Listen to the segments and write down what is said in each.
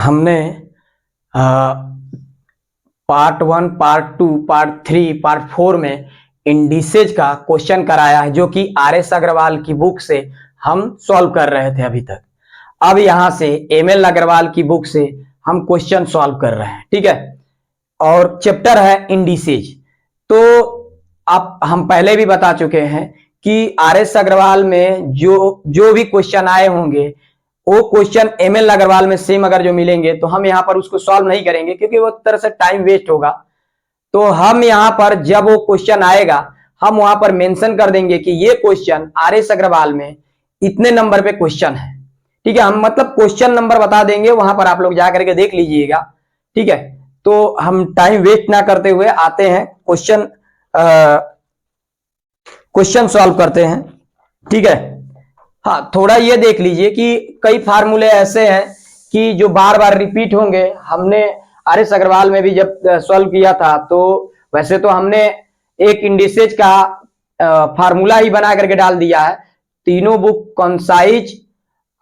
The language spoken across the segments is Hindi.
हमने पार्ट 1, पार्ट 2, पार्ट 3, पार्ट 4 में इंडिसेज का क्वेश्चन कराया है, जो कि आर.एस. अग्रवाल की बुक से हम सॉल्व कर रहे थे अभी तक। अब यहां से एम.एल. अग्रवाल की बुक से हम क्वेश्चन सॉल्व कर रहे हैं, ठीक है। और चैप्टर है इंडिसेज। तो आप हम पहले भी बता चुके हैं कि आर.एस. अग्रवाल में जो भी क्वेश्चन आए होंगे वो क्वेश्चन एम.एल. अग्रवाल में सेम अगर जो मिलेंगे तो हम यहाँ पर उसको सॉल्व नहीं करेंगे, क्योंकि वो तरह से टाइम वेस्ट होगा। तो हम यहाँ पर जब वो क्वेश्चन आएगा हम वहां पर मेंशन कर देंगे कि ये क्वेश्चन आर.एस. अग्रवाल में इतने नंबर पे क्वेश्चन है, ठीक है। हम मतलब क्वेश्चन नंबर बता देंगे, वहां पर आप लोग जा करके देख लीजिएगा, ठीक है। तो हम टाइम वेस्ट ना करते हुए आते हैं क्वेश्चन सॉल्व करते हैं, ठीक है। हाँ, थोड़ा ये देख लीजिए कि कई फार्मूले ऐसे हैं कि जो बार बार रिपीट होंगे। हमने आर.एस. अग्रवाल में भी जब सॉल्व किया था तो वैसे तो हमने एक इंडिसेज का फार्मूला ही बना करके डाल दिया है। तीनों बुक कंसाइज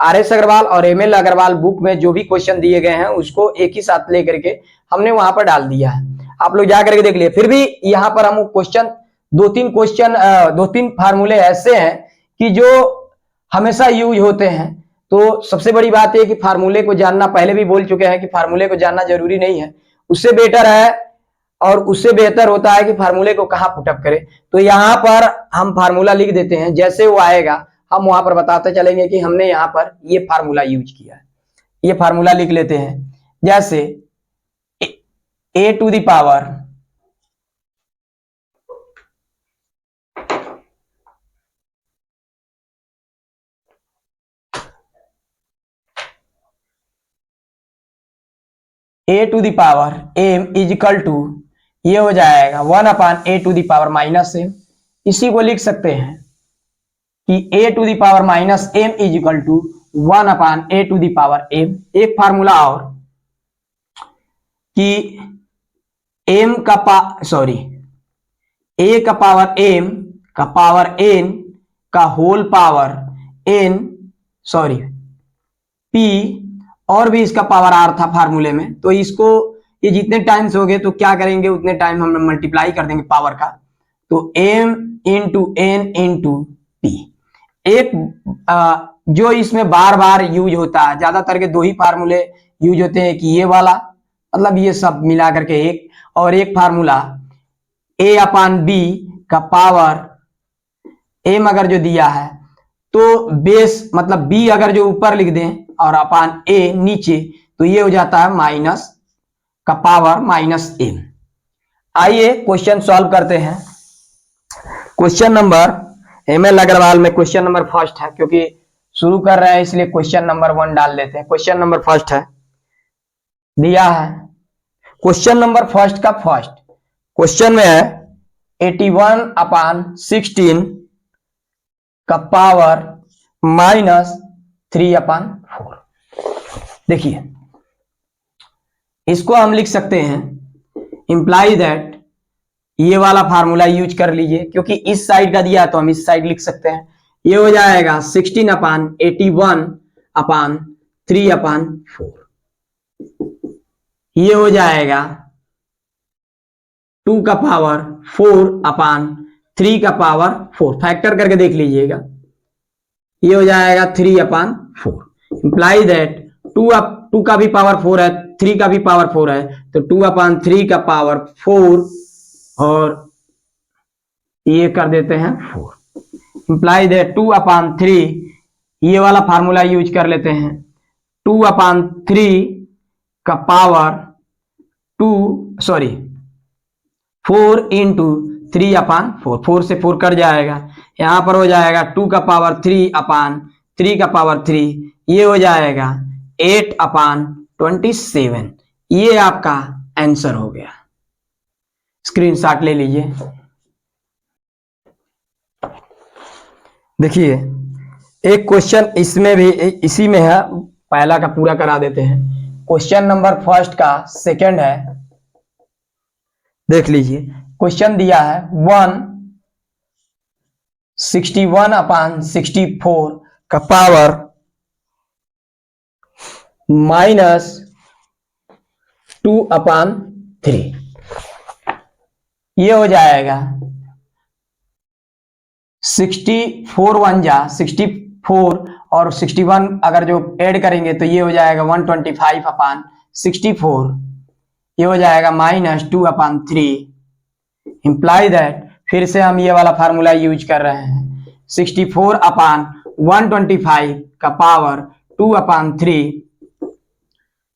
आर.एस. अग्रवाल और एम.एल. अग्रवाल बुक में जो भी क्वेश्चन दिए गए हैं उसको एक ही साथ लेकर के हमने वहां पर डाल दिया है। आप लोग जाकर के देख लिए। फिर भी यहाँ पर हम दो तीन फार्मूले ऐसे हैं कि जो हमेशा यूज होते हैं। तो सबसे बड़ी बात है कि फार्मूले को जानना, पहले भी बोल चुके हैं कि फार्मूले को जानना जरूरी नहीं है, उससे बेटर है और उससे बेहतर होता है कि फार्मूले को कहाँ पुटअप करें। तो यहाँ पर हम फार्मूला लिख देते हैं, जैसे वो आएगा हम वहां पर बताते चलेंगे कि हमने यहाँ पर ये फार्मूला यूज किया है। ये फार्मूला लिख लेते हैं, जैसे a to the power m is equal to, ये हो जाएगा 1/a to the power minus m। इसी को लिख सकते हैं कि a to the power minus m is equal to 1/a to the power m। एक फार्मूला और कि a का पावर m का पावर n का होल पावर n p, और भी इसका पावर r था फार्मूले में। तो इसको ये जितने टाइम्स हो गए तो क्या करेंगे, उतने टाइम हम मल्टीप्लाई कर देंगे पावर का। तो m into n into p। एक जो इसमें बार बार यूज होता है, ज्यादातर के दो ही फार्मूले यूज होते हैं, कि ये वाला मतलब ये सब मिला करके एक, और एक फार्मूला a/b का पावर m अगर जो दिया है तो बेस मतलब b अगर जो ऊपर लिख दें और अपान a नीचे, तो ये हो जाता है माइनस का पावर माइनस m। आइए क्वेश्चन सॉल्व करते हैं। Question number M L. अग्रवाल में क्वेश्चन नंबर फर्स्ट है, क्योंकि शुरू कर रहे हैं इसलिए क्वेश्चन नंबर 1 डाल देते हैं। क्वेश्चन नंबर फर्स्ट है, दिया है क्वेश्चन नंबर फर्स्ट का फर्स्ट क्वेश्चन में है 81/16 का पावर -3/4। देखिए इसको हम लिख सकते हैं, इंप्लाई दैट, ये वाला फार्मूला यूज कर लीजिए, क्योंकि इस साइड का दिया तो हम इस साइड लिख सकते हैं। ये हो जाएगा 16/81/3/4। ये हो जाएगा 2 का पावर 4/3 का पावर 4। फैक्टर करके देख लीजिएगा, ये हो जाएगा 3/4। इंप्लाई दैट 2 का भी पावर 4 है, 3 का भी पावर 4 है, तो 2/3 का पावर 4 और ये कर देते हैं 4। इंप्लाई दैट 2/3, ये वाला फार्मूला यूज कर लेते हैं, 2/3 का पावर 4 इंटू 3/4। 4 से 4 कट जाएगा, यहां पर हो जाएगा 2 का पावर 3/3 का पावर 3, ये हो जाएगा 8/27। ये आपका आंसर हो गया। स्क्रीनशॉट ले लीजिए। देखिए एक क्वेश्चन इसमें भी इसी में है, पहला का पूरा करा देते हैं। क्वेश्चन नंबर फर्स्ट का सेकंड है, देख लीजिए। क्वेश्चन दिया है 161/64 का पावर 2/3। ये हो जाएगा 64 1 जा 64 और 61 अगर जो ऐड करेंगे तो ये हो जाएगा 125/64। ये हो जाएगा -2/3। इंप्लाई दैट, फिर से हम ये वाला फार्मूला यूज कर रहे हैं। 64/125 का पावर 2/3,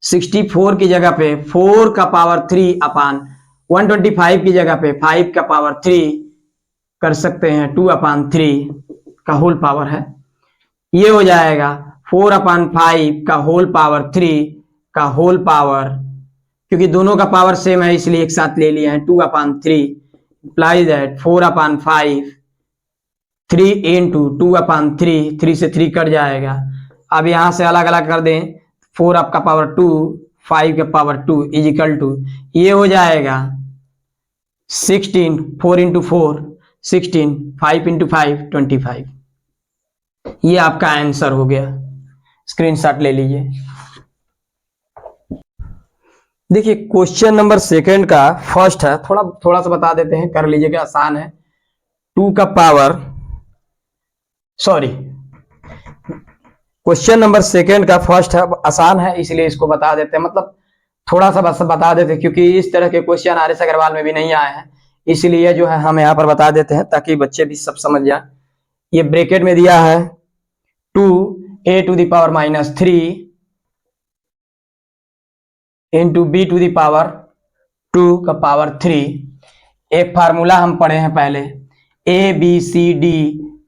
64 की जगह पे 4 का पावर 3/125 की जगह पे 5 का पावर 3 कर सकते हैं, 2/3 का होल पावर है। ये हो जाएगा 4/5 का होल पावर 3 का होल पावर, क्योंकि दोनों का पावर सेम है इसलिए एक साथ ले लिया है, 2/3 implies that 4/5 3 into 2/3, 3 से 3 कट जाएगा। अब यहां से अलग अलग कर दें, 4 आपका पावर 2, 5 का पावर 2 इज इक्वल टू, ये हो जाएगा 16, 4 into 4 16, 5 into 5 25। ये आपका आंसर हो गया, स्क्रीनशॉट ले लीजिए। देखिए क्वेश्चन नंबर सेकंड का फर्स्ट है, थोड़ा सा बता देते हैं, कर लीजिएगा, आसान है। 2 का power, sorry, question number second का फर्स्ट है, आसान है इसलिए इसको बता देते हैं, मतलब थोड़ा सा बस बता देते हैं, क्योंकि इस तरह के क्वेश्चन आर एस अग्रवाल में भी नहीं आए हैं, इसलिए जो है हम यहाँ पर बता देते हैं ताकि बच्चे भी सब समझ जाए। ये ब्रैकेट में दिया है 2a⁻³ इंटू b⁻2 का पावर 3। एक फार्मूला हम पढ़े हैं पहले, ABCD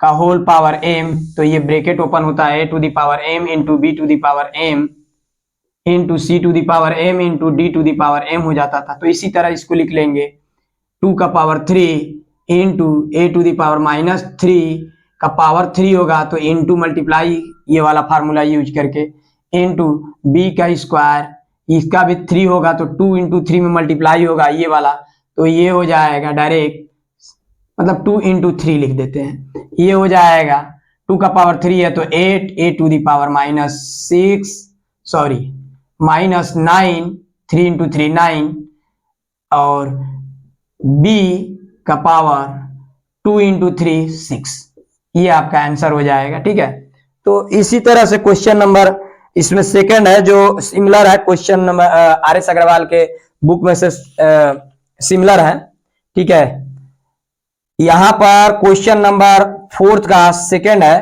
का होल पावर m, तो ये ब्रैकेट ओपन होता है a⁻m into b⁻m into c⁻m into d⁻m हो जाता था। तो इसी तरह इसको लिख लेंगे 2 का पावर 3 इंटू a⁻³ का पावर 3 होगा, तो इंटू मल्टीप्लाई ये वाला फार्मूला यूज करके इंटू b का स्क्वायर, इसका भी 3 होगा तो 2 इंटू 3 में मल्टीप्लाई होगा ये वाला, तो ये हो जाएगा डायरेक्ट, मतलब 2 इंटू 3 लिख देते हैं, ये हो जाएगा 2 का पावर 3 है तो 8 -9, 3 इंटू 3 9, और b का पावर 2 इंटू 3 6। ये आपका आंसर हो जाएगा, ठीक है। तो इसी तरह से क्वेश्चन नंबर इसमें सेकंड है जो सिमिलर है, question number R S Agarwal के बुक में से सिमिलर है, ठीक है। यहां पर क्वेश्चन नंबर फोर्थ का सेकंड है,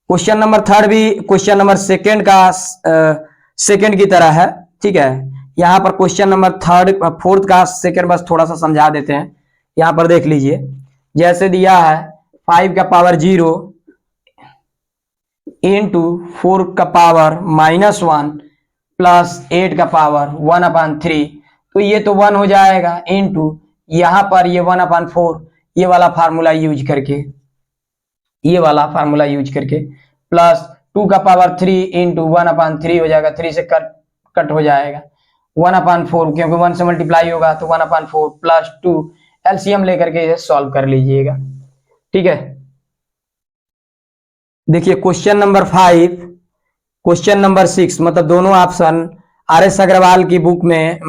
क्वेश्चन नंबर थर्ड भी क्वेश्चन नंबर सेकंड का सेकंड की तरह है, ठीक है। यहां पर क्वेश्चन नंबर फोर्थ का सेकंड बस थोड़ा सा समझा देते हैं। यहां पर देख लीजिए, जैसे दिया है 5 का पावर 0 इंटू 4 का पावर -1 प्लस 8 का पावर 1/3, तो ये तो 1 हो जाएगा, इंटू यहां पर ये 1/4, ये वाला फार्मूला यूज करके, ये वाला फार्मूला यूज करके, प्लस 2 का पावर 3 इंटू 1/3 हो जाएगा, 3 से कट हो जाएगा, 1/4 क्योंकि 1 से मल्टीप्लाई होगा तो 1/4 प्लस 2, एलसीएम लेकर के सॉल्व कर लीजिएगा, ठीक है। देखिए क्वेश्चन नंबर 5, क्वेश्चन नंबर 6, मतलब दोनों ऑप्शन आर एस अग्रवाल की बुक में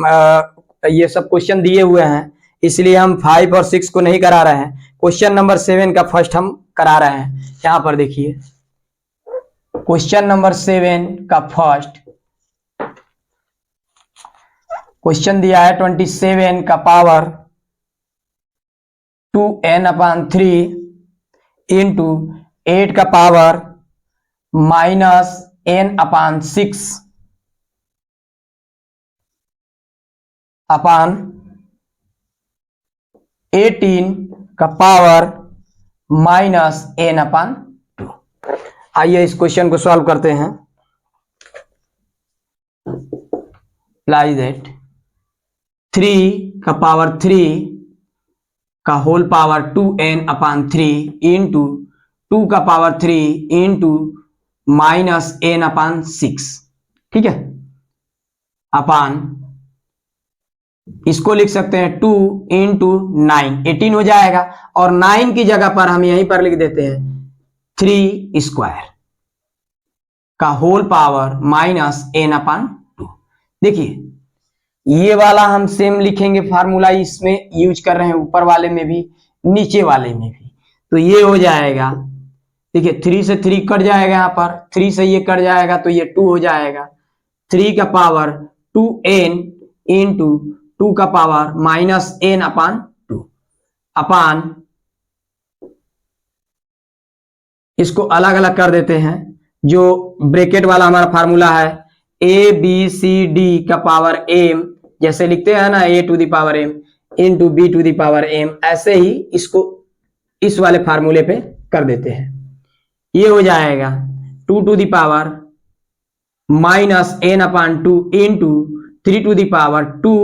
ये सब क्वेश्चन दिए हुए हैं, इसलिए हम 5 और 6 को नहीं करा रहे हैं। क्वेश्चन नंबर 7 का फर्स्ट हम करा रहे हैं। यहां पर देखिए क्वेश्चन नंबर 7 का फर्स्ट क्वेश्चन दिया है 27 का पावर 2n/3 इंटू 8 का पावर -n/6 अपॉन 18 का पावर -n/2। आइए इस क्वेश्चन को सॉल्व करते हैं। अप्लाई दैट 3 का पावर 3 का होल पावर 2n/3 इंटू 2 का पावर 3 इंटू -n/6, ठीक है, अपान इसको लिख सकते हैं 2 इंटू 9, 18 हो जाएगा, और 9 की जगह पर हम यहीं पर लिख देते हैं 3 स्क्वायर का होल पावर -n/2। देखिए ये वाला हम सेम लिखेंगे फार्मूला, इसमें यूज कर रहे हैं, ऊपर वाले में भी नीचे वाले में भी। तो ये हो जाएगा, देखिए 3 से 3 कट जाएगा, यहाँ पर 3 से ये कट जाएगा तो ये 2 हो जाएगा, 3 का पावर 2n इंटू 2 का पावर माइनस n अपान 2 अपान, इसको अलग अलग कर देते हैं। जो ब्रैकेट वाला हमारा फार्मूला है ए बी सी डी का पावर m, जैसे लिखते हैं ना a to the power m into B to the power m, ऐसे ही इसको इस वाले फार्मूले पे कर देते हैं। ये हो जाएगा 2 to the power minus n upon 2 into 3 to the power 2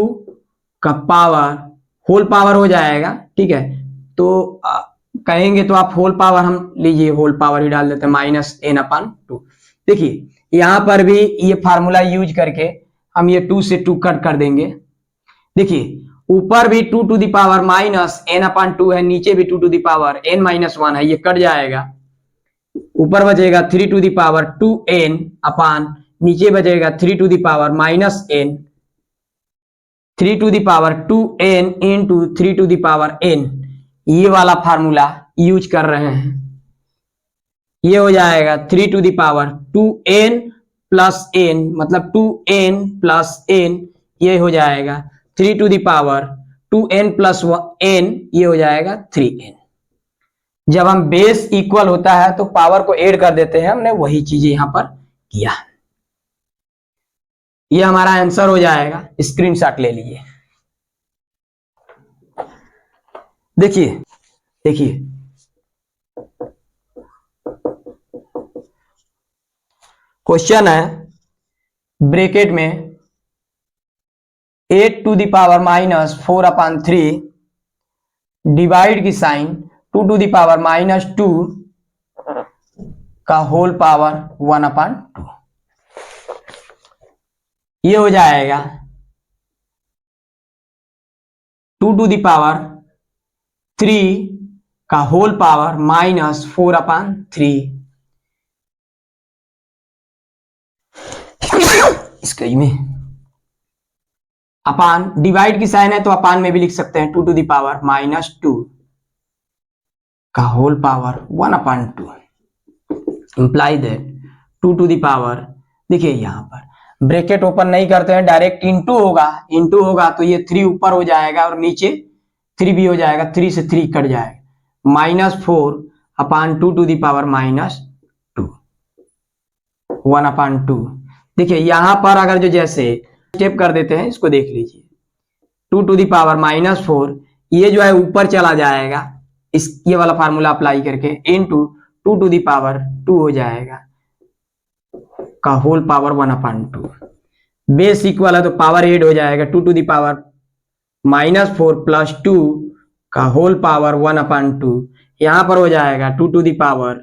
का पावर होल पावर हो जाएगा। ठीक है, तो कहेंगे तो आप होल पावर हम लीजिए, होल पावर ही डाल देते हैं, माइनस n अपान 2। देखिए यहां पर भी ये फार्मूला यूज करके हम ये 2 से 2 कट कर देंगे। देखिए ऊपर भी 2 to the power minus n upon 2 है, नीचे भी 2 to the power n minus 1 है, ये कट जाएगा। ऊपर बचेगा 3 टू द पावर 2n अपान, नीचे बचेगा 3 to the power minus n, 3 to the power 2n into 3 to the power n। ये वाला फार्मूला यूज कर रहे हैं। ये हो जाएगा 3 to the power 2n plus n, मतलब 2n प्लस n, ये हो जाएगा 3 to the power 2n plus n, ये हो जाएगा 3n। जब हम बेस इक्वल होता है तो पावर को ऐड कर देते हैं, हमने वही चीज यहां पर किया। ये हमारा आंसर हो जाएगा, स्क्रीनशॉट ले लीजिए। देखिए देखिए क्वेश्चन है, ब्रैकेट में 8 to the power minus 4 upon 3 divide की sign 2 to the power minus 2 का होल पावर 1 अपान 2। ये हो जाएगा 2 टू द पावर 3 का होल पावर माइनस 4 अपान 3, इसके में अपान, डिवाइड की साइन है तो अपान में भी लिख सकते हैं, 2 टू द पावर माइनस 2 का whole power 1 upon 2, imply that 2 to the power, देखिए यहां पर ब्रैकेट ओपन नहीं करते हैं, डायरेक्ट इंटू होगा, इंटू होगा तो ये 3 ऊपर हो जाएगा और नीचे 3 भी हो जाएगा, 3 से 3 कट जाएगा, minus 4 upon 2 to the power minus 2, 1 upon 2। देखिए यहां पर अगर जो जैसे स्टेप कर देते हैं, इसको देख लीजिए, 2 टू द पावर माइनस 4, ये जो है ऊपर चला जाएगा, इस ये वाला फार्मूला अप्लाई करके, इंटू 2 टू द पावर 2 हो जाएगा का whole power 1 upon 2। Base equal है तो पावर ऐड हो जाएगा, 2 to the power minus 4 plus 2 का होल पावर 1 अपान 2, यहां पर हो जाएगा 2 टू द पावर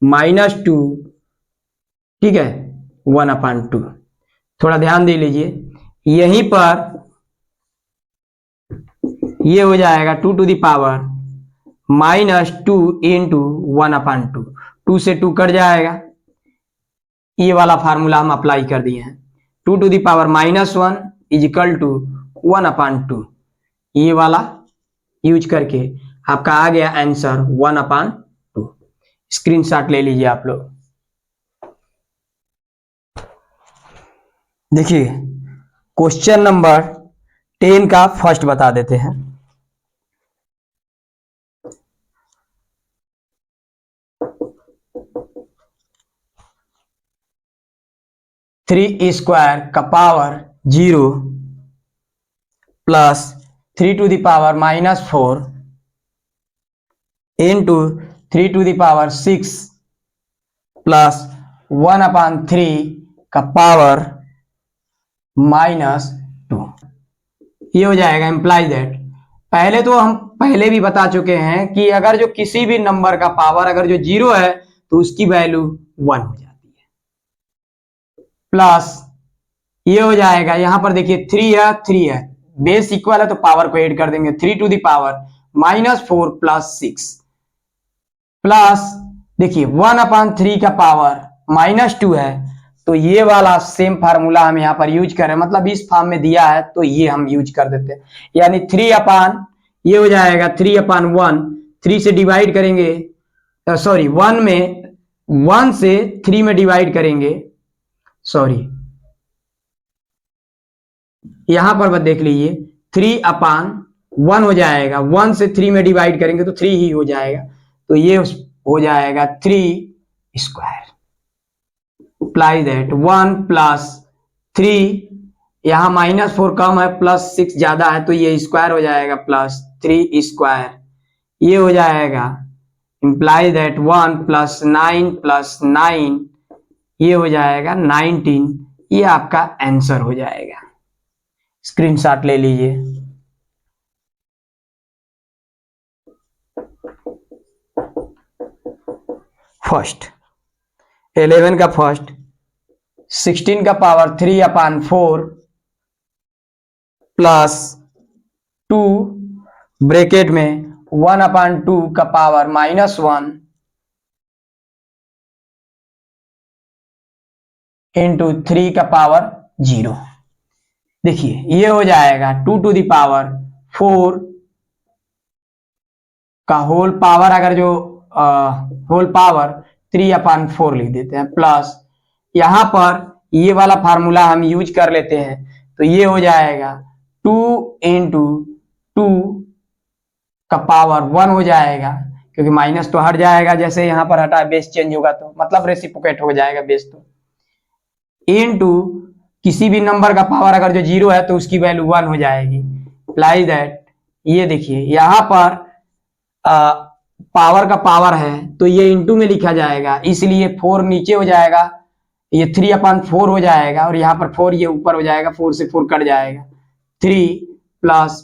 माइनस 2, ठीक है, 1 अपान 2। थोड़ा ध्यान दे लीजिए, यहीं पर ये हो जाएगा 2 to the power minus 2 into 1 upon 2, 2 से 2 कट जाएगा, ये वाला फार्मूला हम अप्लाई कर दिए हैं, 2 to the power minus 1 is equal to 1 upon 2, ये वाला यूज करके आपका आ गया आंसर 1 अपान 2। स्क्रीनशॉट ले लीजिए आप लोग। देखिए क्वेश्चन नंबर 10 का फर्स्ट बता देते हैं। थ्री स्क्वायर का power 0 plus 3 to the power minus 4 into 3 to the power 6 plus 1 upon 3 का पावर माइनस 2, ये हो जाएगा, इंप्लाई दैट। पहले तो हम पहले भी बता चुके हैं कि अगर जो किसी भी नंबर का पावर अगर जो 0 है तो उसकी वैल्यू 1 हो जाती है, प्लस ये हो जाएगा, यहां पर देखिए 3 है, बेस इक्वल है तो पावर को ऐड कर देंगे, 3 to the power minus 4 plus 6 plus देखिए 1 अपान 3 का पावर माइनस 2 है तो ये वाला सेम फार्मूला हम यहाँ पर यूज कर रहे हैं, मतलब इस फॉर्म में दिया है तो ये हम यूज कर देते हैं। यानी 3 अपान ये हो जाएगा 3 अपान 1, 3 से डिवाइड करेंगे, सॉरी 1 में 1 से 3 में डिवाइड करेंगे, सॉरी यहां पर बस देख लीजिए 3 अपान 1 हो जाएगा, 1 से 3 में डिवाइड करेंगे तो 3 ही हो जाएगा, तो ये हो जाएगा 3 स्क्वायर। अप्लाई दैट 1 प्लस 3, यहां -4 कम है +6 ज्यादा है तो ये स्क्वायर हो जाएगा प्लस 3 स्क्वायर, ये हो जाएगा इंप्लाई दैट 1 प्लस 9 प्लस 9, ये हो जाएगा 19, ये आपका आंसर हो जाएगा। स्क्रीनशॉट ले लीजिए। फर्स्ट 11 का फर्स्ट 16 का पावर 3 अपान 4 प्लस 2 ब्रैकेट में 1 अपान 2 का पावर -1 इंटू 3 का पावर 0। देखिए ये हो जाएगा 2 टू द पावर 4 का होल पावर, अगर जो होल पावर 3 अपान 4 लिख देते हैं, प्लस यहां पर ये वाला फार्मूला हम यूज कर लेते हैं तो ये हो जाएगा 2 इंटू 2 का पावर 1 हो जाएगा, क्योंकि माइनस तो हट जाएगा, जैसे यहां पर हटा बेस चेंज होगा तो मतलब रेसिप्रोकेट हो जाएगा बेस, तो इंटू किसी भी नंबर का पावर अगर जो 0 है तो उसकी वैल्यू 1 हो जाएगी। अप्लाई दैट, ये देखिए यहां पर पावर का पावर है तो ये इंटू में लिखा जाएगा, इसलिए 4 नीचे हो जाएगा, ये 3 अपान 4 हो जाएगा, और यहाँ पर 4 ये ऊपर हो जाएगा, 4 से 4 कट जाएगा, 3 प्लस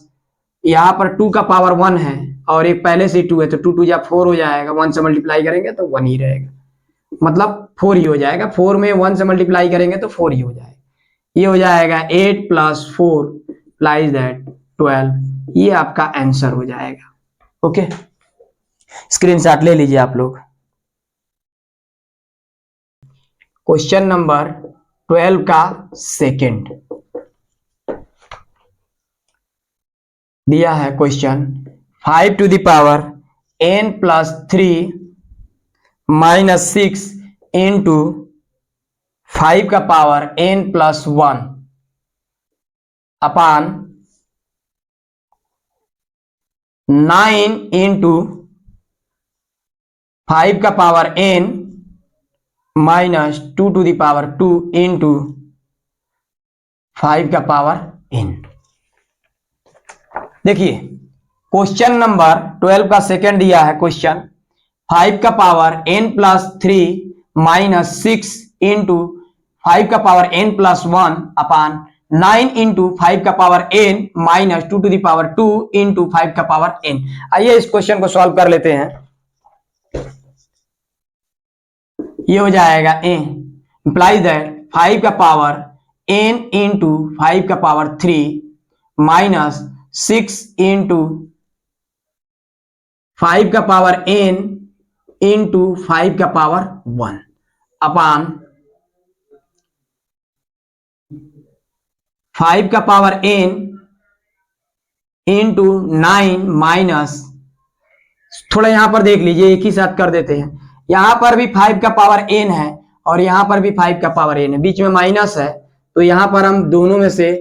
यहाँ पर 2 का पावर 1 है और एक पहले से 2 है तो 2 2 जा 4 हो जाएगा, 1 से मल्टीप्लाई करेंगे तो 1 ही रहेगा, मतलब 4 ही हो जाएगा, 4 में 1 से मल्टीप्लाई करेंगे तो 4 ही हो जाएगा, ये हो जाएगा 8 प्लस 4 अप्लाई दैट 12, ये आपका आंसर हो जाएगा। ओके, स्क्रीनशॉट ले लीजिए आप लोग। क्वेश्चन नंबर 12 का सेकंड दिया है question, 5 to the power n plus 3 minus 6 into 5 का power n plus 1 upon 9 into 5 का power n minus 2 to the power 2 into 5 का पावर n। देखिए क्वेश्चन नंबर 12 का सेकंड दिया है क्वेश्चन, 5 का power n plus 3 minus 6 into 5 का power n plus 1 upon 9 into 5 का power n minus 2 to the power 2 into 5 का पावर n। आइए इस क्वेश्चन को सॉल्व कर लेते हैं। ये हो जाएगा a इंप्लाई दैट 5 का पावर n इंटू 5 का पावर 3 माइनस 6 इंटू 5 का पावर n इंटू 5 का पावर 1 अपान 5 का पावर n इंटू 9 माइनस, थोड़ा यहां पर देख लीजिए एक ही साथ कर देते हैं, यहां पर भी 5 का पावर n है और यहां पर भी 5 का पावर n है, बीच में माइनस है तो यहां पर हम दोनों में से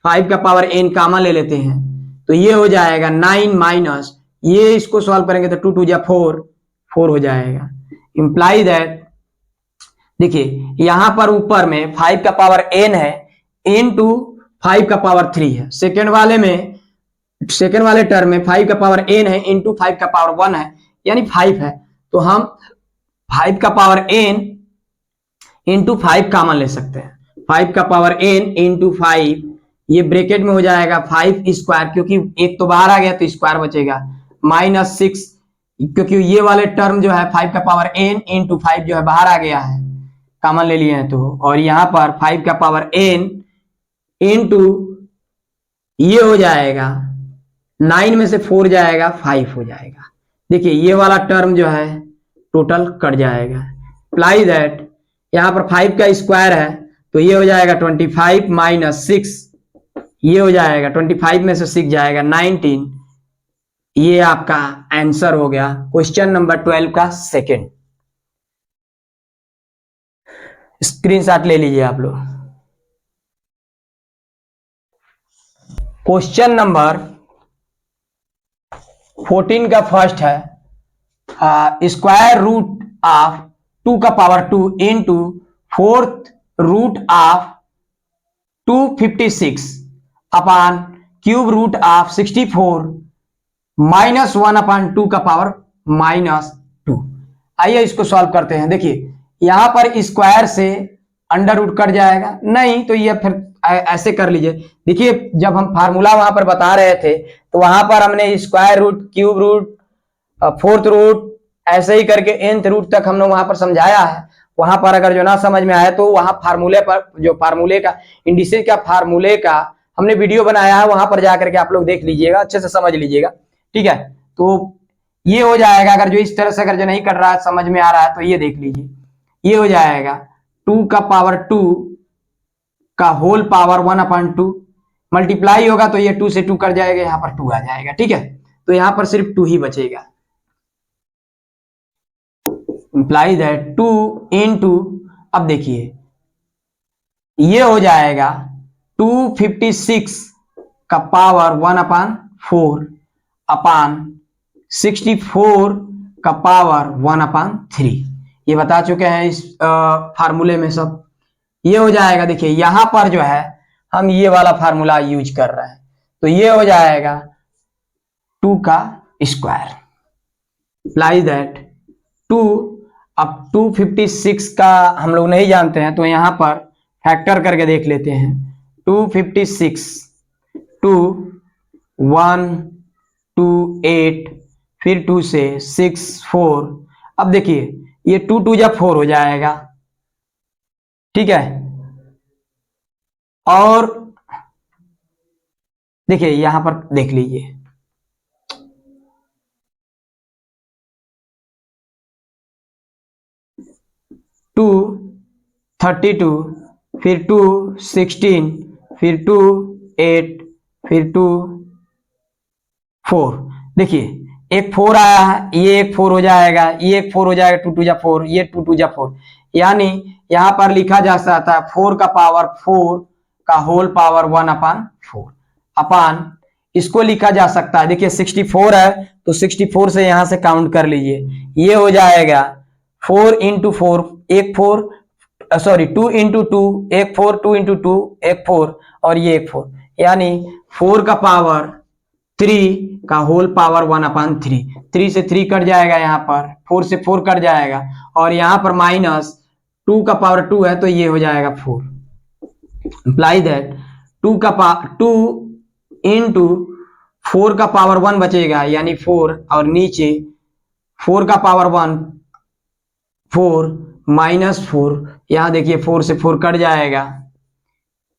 5 का पावर n कॉमन ले लेते हैं, तो ये हो जाएगा 9 माइनस, ये इसको सॉल्व करेंगे तो 2 2 जा 4 4 हो जाएगा। इंप्लाई दैट देखिए यहां पर ऊपर में 5 का पावर n है इनटू 5 का पावर 3 है, सेकेंड वाले टर्म में 5 का पावर n है इनटू 5 का पावर 1 है, यानी 5 है, तो हम 5 का पावर n इंटू 5 कॉमन ले सकते हैं, 5 का पावर n इंटू 5, ये ब्रैकेट में हो जाएगा 5 स्क्वायर, क्योंकि एक तो बाहर आ गया तो स्क्वायर बचेगा, माइनस 6, क्योंकि ये वाले टर्म जो है 5 का पावर n इंटू 5 जो है बाहर आ गया है, कॉमन ले लिए हैं तो, और यहाँ पर 5 का पावर n इंटू ये हो जाएगा 9 में से 4 जाएगा 5 हो जाएगा। देखिए ये वाला टर्म जो है टोटल कट जाएगा। अप्लाई दैट यहाँ पर 5 का स्क्वायर है तो ये हो जाएगा 25 माइनस 6, ये हो जाएगा 25 में से 6 जाएगा 19। ये आपका आंसर हो गया क्वेश्चन नंबर 12 का सेकंड। स्क्रीनशॉट ले लीजिए आप लोग। क्वेश्चन नंबर 14 का फर्स्ट है, स्क्वायर रूट ऑफ 2 का power 2 into fourth root of 256 upon cube root of 64 minus 1 upon 2 का पावर -2। आइए इसको सॉल्व करते हैं। देखिए यहां पर स्क्वायर से अंडर रूट कट जाएगा, नहीं तो ये फिर ऐसे कर लीजिए। देखिए जब हम फार्मूला वहां पर बता रहे थे तो वहां पर हमने square root, cube root, fourth root ऐसे ही करके nth रूट तक हमने वहां पर समझाया है। वहां पर अगर जो ना समझ में आया तो वहां फार्मूले पर, जो फार्मूले का इंडिसेज का फार्मूले का हमने वीडियो बनाया है, वहां पर जाकर के आप लोग देख लीजिएगा, अच्छे से समझ लीजिएगा, ठीक है। तो ये हो जाएगा, अगर जो इस तरह से अगर जो नहीं कर रहा है, समझ में आ रहा है तो ये देख लीजिए, ये हो जाएगा 2 का पावर 2 का होल पावर 1/2 मल्टीप्लाई होगा तो ये 2 से 2 कर जाएगा, यहाँ पर 2 आ जाएगा, ठीक है। तो यहाँ पर सिर्फ 2 ही बचेगा। इंप्लाई दैट 2 इंटू, अब देखिए ये हो जाएगा 256 का पावर 1/4 अपान 64 का पावर 1/3। ये बता चुके हैं इस फार्मूले में सब। ये हो जाएगा, देखिए यहां पर जो है हम ये वाला फार्मूला यूज कर रहे हैं, तो ये हो जाएगा 2 का स्क्वायर अप्लाई दैट 2। अब 256 का हम लोग नहीं जानते हैं तो यहां पर फैक्टर करके देख लेते हैं। 256 2 1 2 8 फिर 2 से 6 4। अब देखिए ये 2 2 जा 4 हो जाएगा, ठीक है। और देखिए यहां पर देख लीजिए 2 32 फिर 2 16 फिर 2 8 फिर 2 4। देखिए एक 4 आया है, ये एक 4 हो जाएगा, ये एक 4 हो जाएगा, 2 2 जा 4, ये 2 2 जा 4। यानी यहां पर लिखा जा सकता है 4 का पावर 4 का होल पावर 1/4 अपान, इसको लिखा जा सकता है, देखिए 64 है तो 64 से यहां से काउंट कर लीजिए, ये हो जाएगा 4 इंटू 4 एक 4, सॉरी 2 इंटू 2 एक 4, 2 इंटू 2 एक 4 और ये एक 4, यानी 4 का पावर 3 का होल पावर 1/3। 3 से 3 कट जाएगा, यहाँ पर 4 से 4 कट जाएगा और यहाँ पर माइनस 2 का पावर 2 है तो ये हो जाएगा 4। अप्लाई दैट 2 इंटू 4 का पावर 1 बचेगा यानी 4 और नीचे 4 का पावर 1 4 माइनस 4, यहाँ देखिए 4 से 4 कट जाएगा,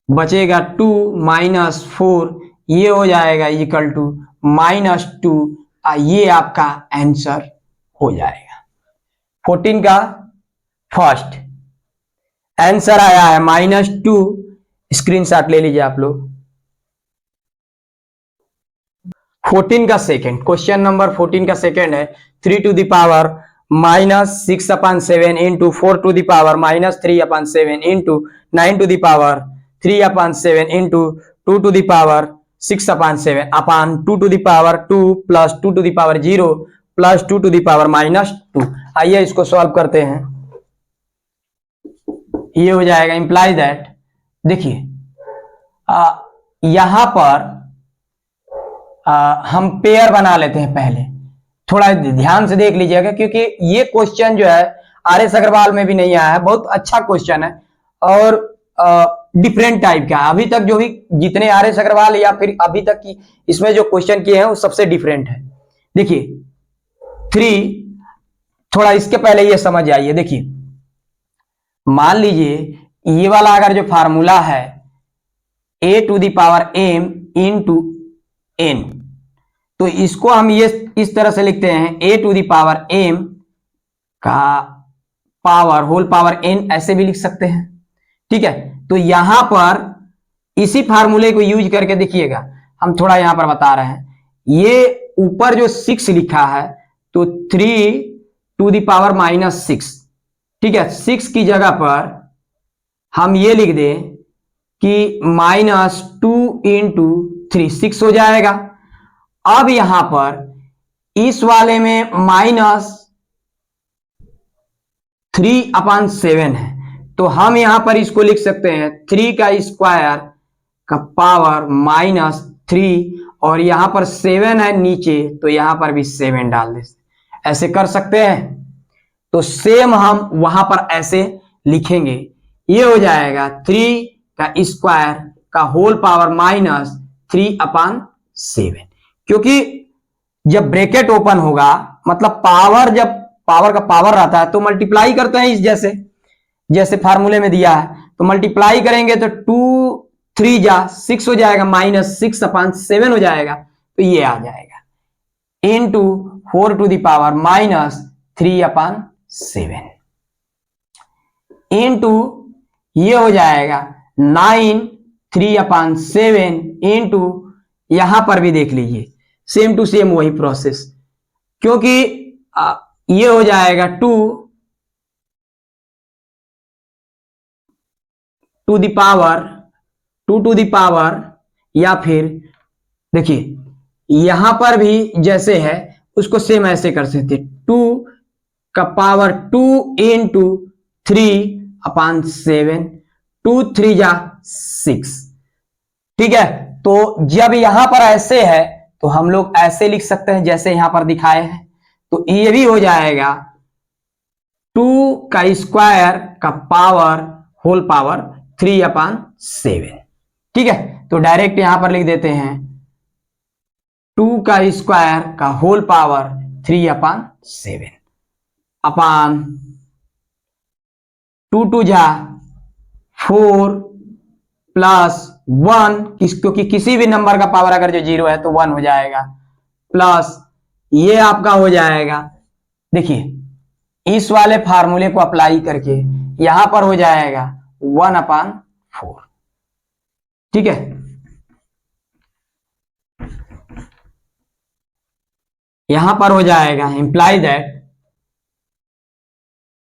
बचेगा 2 माइनस 4, ये हो जाएगा इक्वल टू -2। ये आपका आंसर हो जाएगा। 14 का फर्स्ट आंसर आया है -2। स्क्रीनशॉट ले लीजिए आप लोग। 14 का सेकंड, क्वेश्चन नंबर 14 का सेकंड है 3 to the power -6/7 into 4 to the power -3/7 into 9 to the power 3/7 into 2 to the power 6/7 upon 2 to the power 2 plus 2 to the power 0 plus 2 to the power -2। आइए इसको सॉल्व करते हैं। ये हो जाएगा इंप्लाई दैट, देखिए यहां पर हम पेयर बना लेते हैं पहले, थोड़ा ध्यान से देख लीजिएगा क्योंकि ये क्वेश्चन जो है आर एस अग्रवाल में भी नहीं आया है, बहुत अच्छा क्वेश्चन है और डिफरेंट टाइप का। अभी तक जो भी जितने आर एस अग्रवाल या फिर अभी तक की इसमें जो क्वेश्चन किए हैं वो सबसे डिफरेंट है। देखिए 3, थोड़ा इसके पहले ये समझ आइए। देखिए मान लीजिए ये वाला अगर जो फार्मूला है a to the power m into n, तो इसको हम ये इस तरह से लिखते हैं a to the power m का पावर होल पावर n ऐसे भी लिख सकते हैं। ठीक है, तो यहां पर इसी फार्मूले को यूज करके देखिएगा, हम थोड़ा यहां पर बता रहे हैं। ये ऊपर जो 6 लिखा है तो 3 टू द पावर -6, ठीक है, 6 की जगह पर हम ये लिख दें कि -2 इंटू 3, 6 हो जाएगा। अब यहां पर इस वाले में -3/7 है, तो हम यहां पर इसको लिख सकते हैं 3 का स्क्वायर का पावर -3, और यहां पर 7 है नीचे, तो यहां पर भी 7 डाल दे, ऐसे कर सकते हैं। तो सेम हम वहां पर ऐसे लिखेंगे, ये हो जाएगा 3 का स्क्वायर का होल पावर -3/7, क्योंकि जब ब्रैकेट ओपन होगा मतलब पावर, जब पावर का पावर रहता है तो मल्टीप्लाई करते हैं, इस जैसे जैसे फार्मूले में दिया है, तो मल्टीप्लाई करेंगे तो 2 3 जा 6 हो जाएगा, -6/7 हो जाएगा, तो ये आ जाएगा into 4 to the power -3/7 into ये हो जाएगा 9 3/7 इंटू, यहां पर भी देख लीजिए सेम टू सेम वही प्रोसेस, क्योंकि ये हो जाएगा 2 टू द पावर, या फिर देखिए यहां पर भी जैसे है उसको सेम ऐसे कर सकते, 2 का पावर 2 इंटू 3/7, 2 3 जा 6। ठीक है, तो जब यहां पर ऐसे है तो हम लोग ऐसे लिख सकते हैं जैसे यहां पर दिखाए हैं, तो ये भी हो जाएगा 2 का स्क्वायर का पावर होल पावर 3/7। ठीक है, तो डायरेक्ट यहां पर लिख देते हैं 2 का स्क्वायर का होल पावर 3/7 अपान 2 2 जा 4 प्लस 1, क्योंकि किसी भी नंबर का पावर अगर जो 0 है तो 1 हो जाएगा, प्लस ये आपका हो जाएगा, देखिए इस वाले फार्मूले को अप्लाई करके यहां पर हो जाएगा 1/4। ठीक है, यहां पर हो जाएगा इंप्लाई दैट,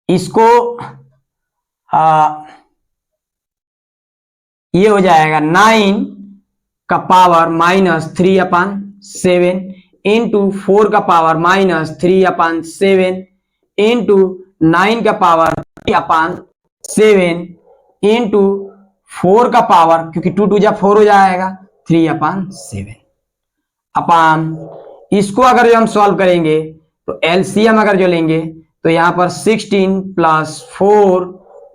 इसको ये हो जाएगा 9 का पावर -3/7 इंटू 4 का पावर -3/7 इंटू 9 का पावर 3/7 इंटू 4 का पावर, क्योंकि 2 2 जा 4 हो जाएगा, 3/7 अपान, इसको अगर जो हम सॉल्व करेंगे तो एलसीएम अगर जो लेंगे तो यहां पर 16 + 4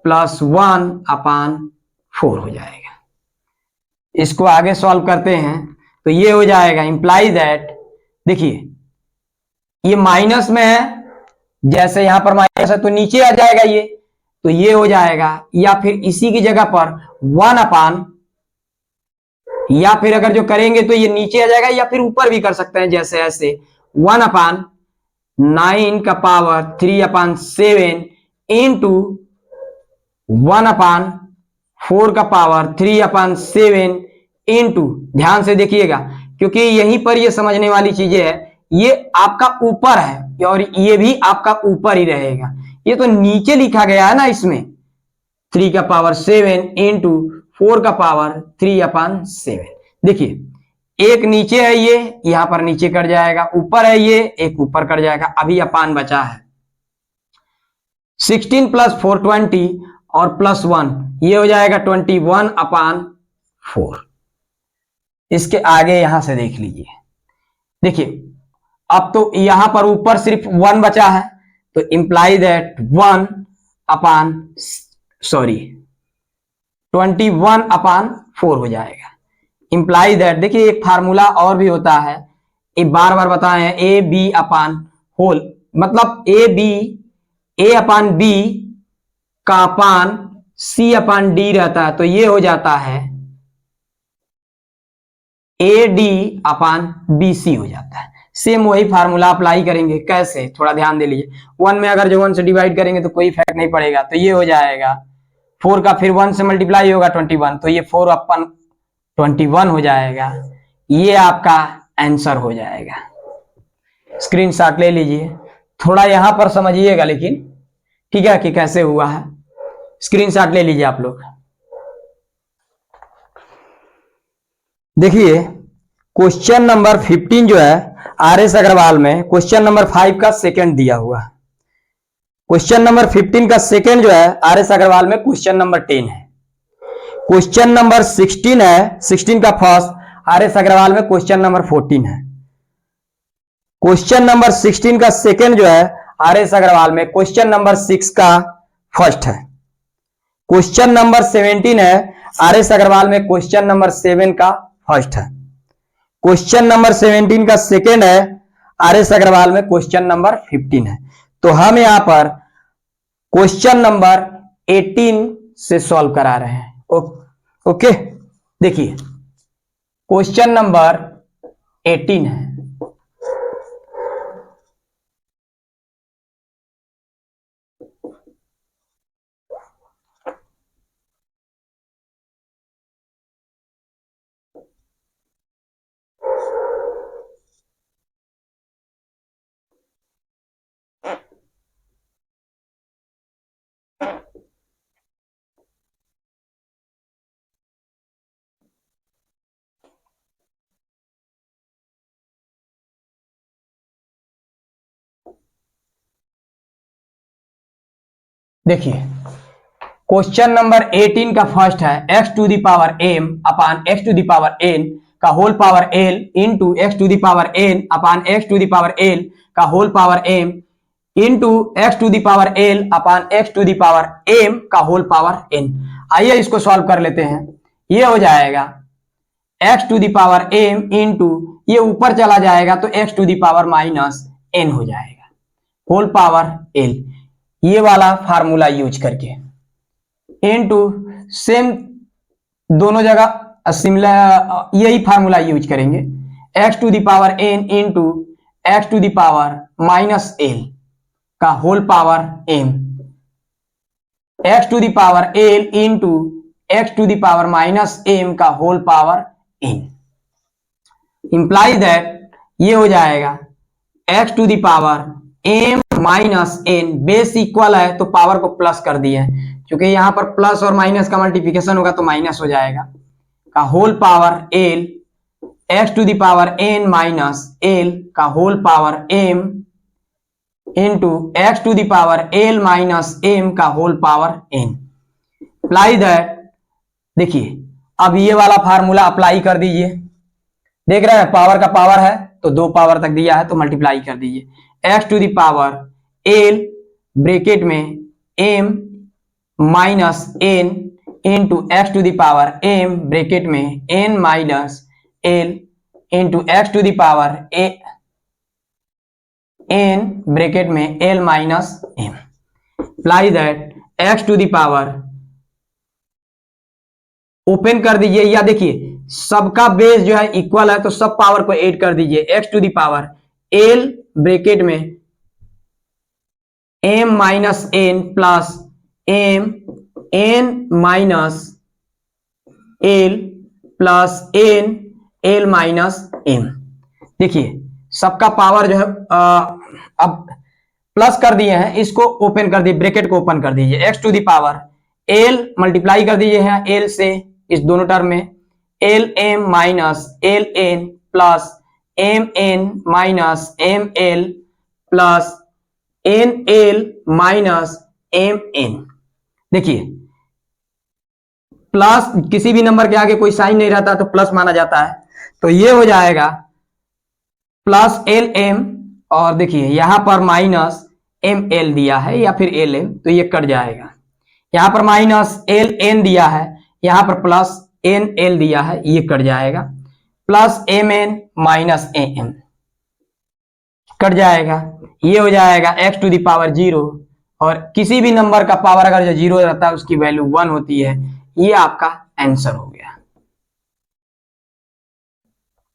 + 1/4 हो जाएगा। इसको आगे सॉल्व करते हैं तो ये हो जाएगा इंप्लाई दैट, देखिए ये माइनस में है, जैसे यहां पर माइनस है तो नीचे आ जाएगा ये, तो ये हो जाएगा, या फिर इसी की जगह पर 1/, या फिर अगर जो करेंगे तो ये नीचे आ जाएगा, या फिर ऊपर भी कर सकते हैं जैसे ऐसे 1/9 का पावर 3/7 इंटू 1/4 का पावर 3/7 इंटू, ध्यान से देखिएगा क्योंकि यहीं पर ये समझने वाली चीजें है, ये आपका ऊपर है और ये भी आपका ऊपर ही रहेगा, ये तो नीचे लिखा गया है ना इसमें, 3 का पावर 7 इंटू 4 का पावर 3/7। देखिए एक नीचे है, ये यहां पर नीचे कट जाएगा, ऊपर है ये एक ऊपर कट जाएगा, अभी अपान बचा है 16 + 4 20 और +1, ये हो जाएगा 21/4। इसके आगे यहां से देख लीजिए, देखिए अब तो यहां पर ऊपर सिर्फ 1 बचा है, तो इंप्लाई दैट 21/4 हो जाएगा। इंप्लाई दैट, देखिए एक फार्मूला और भी होता है, ये बार बार बताए हैं, ए बी अपान होल, मतलब ए अपान बी का अपान सी अपान डी रहता है, तो ये हो जाता है A D upon B C हो जाता है। सेम वही फार्मूला अप्लाई करेंगे। कैसे, थोड़ा ध्यान दे लीजिए। 1 में अगर जो 1 से डिवाइड करेंगे तो कोई इफेक्ट नहीं पड़ेगा, तो ये हो जाएगा 4 का फिर 1 से मल्टीप्लाई होगा 21, तो ये 4 अपन 21 हो जाएगा। ये आपका आंसर हो जाएगा। स्क्रीनशॉट ले लीजिए, थोड़ा यहां पर समझिएगा लेकिन, ठीक है, कि कैसे हुआ है। स्क्रीनशॉट ले लीजिए आप लोग। देखिए क्वेश्चन नंबर 15 जो है RS अग्रवाल में क्वेश्चन नंबर 5 का सेकंड दिया हुआ है। क्वेश्चन नंबर 15 का सेकंड जो है RS अग्रवाल में क्वेश्चन नंबर 10 है। क्वेश्चन नंबर 16 है, 16 का फर्स्ट RS अग्रवाल में क्वेश्चन नंबर 14 है। क्वेश्चन नंबर 16 का सेकंड जो है RS अग्रवाल में क्वेश्चन नंबर 6 का फर्स्ट है। क्वेश्चन नंबर 17 है RS अग्रवाल में क्वेश्चन नंबर 7 का फर्स्ट है। क्वेश्चन नंबर 17 का सेकंड है RS अग्रवाल में क्वेश्चन नंबर 15 है। तो हम यहां पर क्वेश्चन नंबर 18 से सॉल्व करा रहे हैं। ओके, देखिए क्वेश्चन नंबर 18 है। देखिए क्वेश्चन नंबर 18 का फर्स्ट है x to the power m upon x to the power n का whole power l into x to the power n upon x to the power l का whole power m into x to the power l upon x to the power m का होल पावर n। आइए इसको सॉल्व कर लेते हैं। ये हो जाएगा x to the power m into ये ऊपर चला जाएगा तो x to the power minus n हो जाएगा होल पावर l। ये वाला फार्मूला यूज करके इनटू सेम दोनों जगह सिमिलर यही फार्मूला यूज करेंगे। x to the power n into x to the power minus l का whole power m, x to the power l into x to the power minus m का whole power n। Imply that ये हो जाएगा x to the power m minus n, base equal है तो पावर को प्लस कर दिए, क्योंकि यहां पर प्लस और माइनस का मल्टीप्लिकेशन होगा तो माइनस हो जाएगा, का whole power l x to the power n minus l का whole power m into x to the power l minus m का whole power n। Apply that, देखिए अब ये वाला फार्मूला अप्लाई कर दीजिए। देख रहे हैं पावर का पावर है तो 2 पावर तक दिया है तो मल्टीप्लाई कर दीजिए। x to the power l bracket में m minus n into x to the power m bracket में n minus l into x to the power n bracket में l minus m। Apply that x to the power open कर दीजिए, या देखिए सबका बेस जो है इक्वल है तो सब पावर को ऐड कर दीजिए। x to the power l bracket में m minus n plus m n minus l plus n l minus m। देखिए सबका पावर जो है अब प्लस कर दिए हैं, इसको ओपन कर दिए, ब्रैकेट को ओपन कर दीजिए। x to the power l multiply कर दीजिए यहाँ l से इस दोनों टर्म में, L M minus L N plus M N minus M L plus N L minus M N. देखिए प्लस किसी भी नंबर के आगे कोई साइन नहीं रहता तो प्लस माना जाता है, तो ये हो जाएगा प्लस एल एम, और देखिए यहां पर माइनस एम एल दिया है या फिर एल एम, तो ये कट जाएगा। यहां पर माइनस एल एन दिया है, यहां पर प्लस एन एल दिया है, ये कट जाएगा। Plus M N minus A M cut जाएगा, ये हो जाएगा एक्स टू दी पावर 0, और किसी भी नंबर का पावर अगर जो 0 रहता है उसकी वैल्यू 1 होती है। ये आपका आंसर हो गया।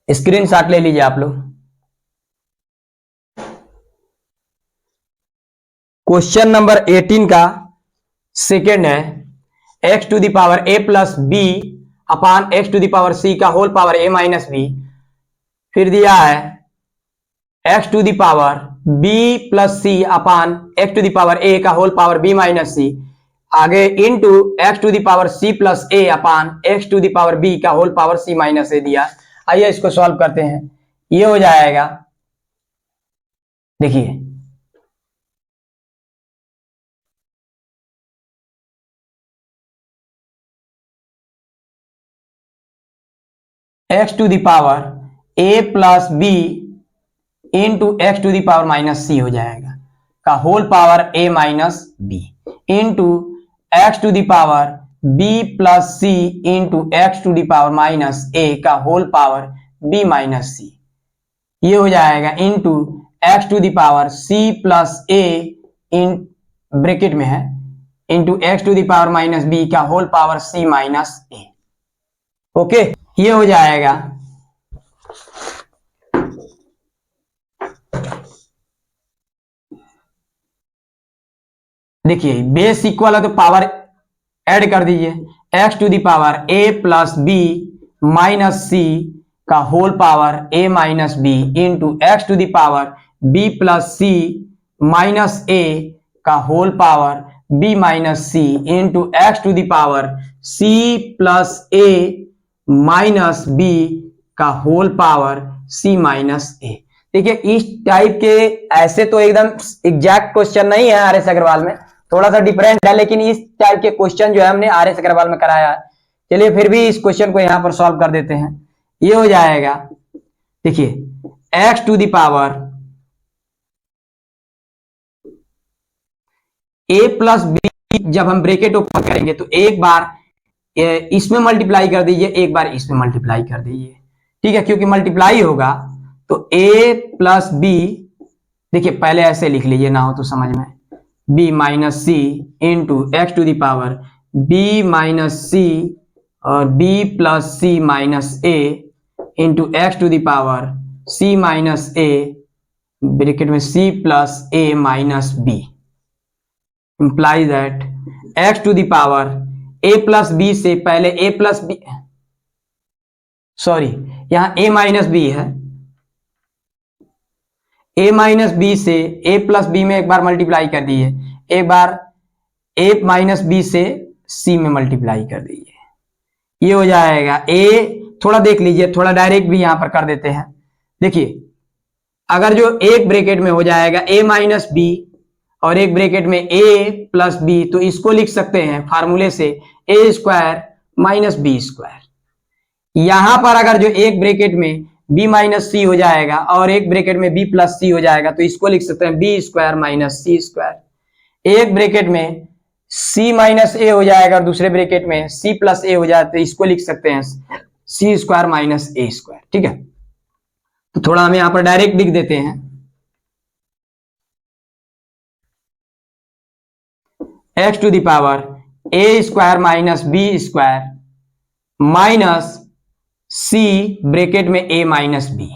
स्क्रीनशॉट ले लीजिए आप लोग। क्वेश्चन नंबर 18 का सेकेंड है x to the power A plus b upon x to the power c का whole power a minus b. फिर दिया है x to the power b plus c upon x to the power a का whole power b minus c. आगे into x to the power c plus a upon x to the power b का whole power c minus a दिया। आइए इसको सॉल्व करते हैं। ये हो जाएगा, देखिए x to the power A plus b into x to the power minus c हो जाएगा का whole power a minus b into x to the power b plus c into x to the power minus a का whole power b minus c. ये हो जाएगा into x to the power c plus a in bracket में है into x to the power minus b का होल पावर सी माइनस ए। ओके, ये हो जाएगा देखिए बेस इक्वल है तो पावर ऐड कर दीजिए। X to the power A plus b minus c का whole power a minus b into x to the power b plus c minus a का whole power b minus c into x to the power c plus a minus b का whole power c minus a. देखिए इस टाइप के ऐसे तो एकदम एग्जैक्ट क्वेश्चन नहीं है आर एस अग्रवाल में, थोड़ा सा डिफरेंट है, लेकिन इस टाइप के क्वेश्चन जो है हमने आर एस अग्रवाल में कराया है। चलिए फिर भी इस क्वेश्चन को यहां पर सॉल्व कर देते हैं। ये हो जाएगा, देखिए x to the power A plus B जब हम ब्रैकेट ओपन करेंगे तो एक बार इसमें मल्टीप्लाई कर दीजिए, एक बार इसमें मल्टीप्लाई कर दीजिए, ठीक है, क्योंकि मल्टीप्लाई होगा तो a प्लस बी, देखिए पहले ऐसे लिख लीजिए ना हो तो समझ में, b minus c into x to the power b minus c और b plus c minus a into x to the power c minus a bracket में c plus a minus b implies that x to the power a plus b से पहले a प्लस बी, सॉरी यहां a माइनस बी है, a माइनस बी से a प्लस बी में एक बार मल्टीप्लाई कर दीजिए, एक बार a माइनस बी से c में मल्टीप्लाई कर दीजिए। ये हो जाएगा a, थोड़ा देख लीजिए, थोड़ा डायरेक्ट भी यहां पर कर देते हैं। देखिए अगर जो एक ब्रैकेट में हो जाएगा a माइनस बी और एक ब्रैकेट में a प्लस बी, तो इसको लिख सकते हैं फार्मूले से a square minus B square. यहां पर अगर जो एक ब्रैकेट में b माइनस सी हो जाएगा और एक ब्रैकेट में b प्लस सी हो जाएगा तो इसको लिख सकते हैं b square minus c square. एक ब्रैकेट में c माइनस ए हो जाएगा और दूसरे ब्रैकेट में c प्लस ए हो जाए तो इसको लिख सकते हैं c square minus a square. ठीक है, तो थोड़ा हम यहां पर डायरेक्ट लिख देते हैं, x to the power A square minus B square minus c bracket में a minus b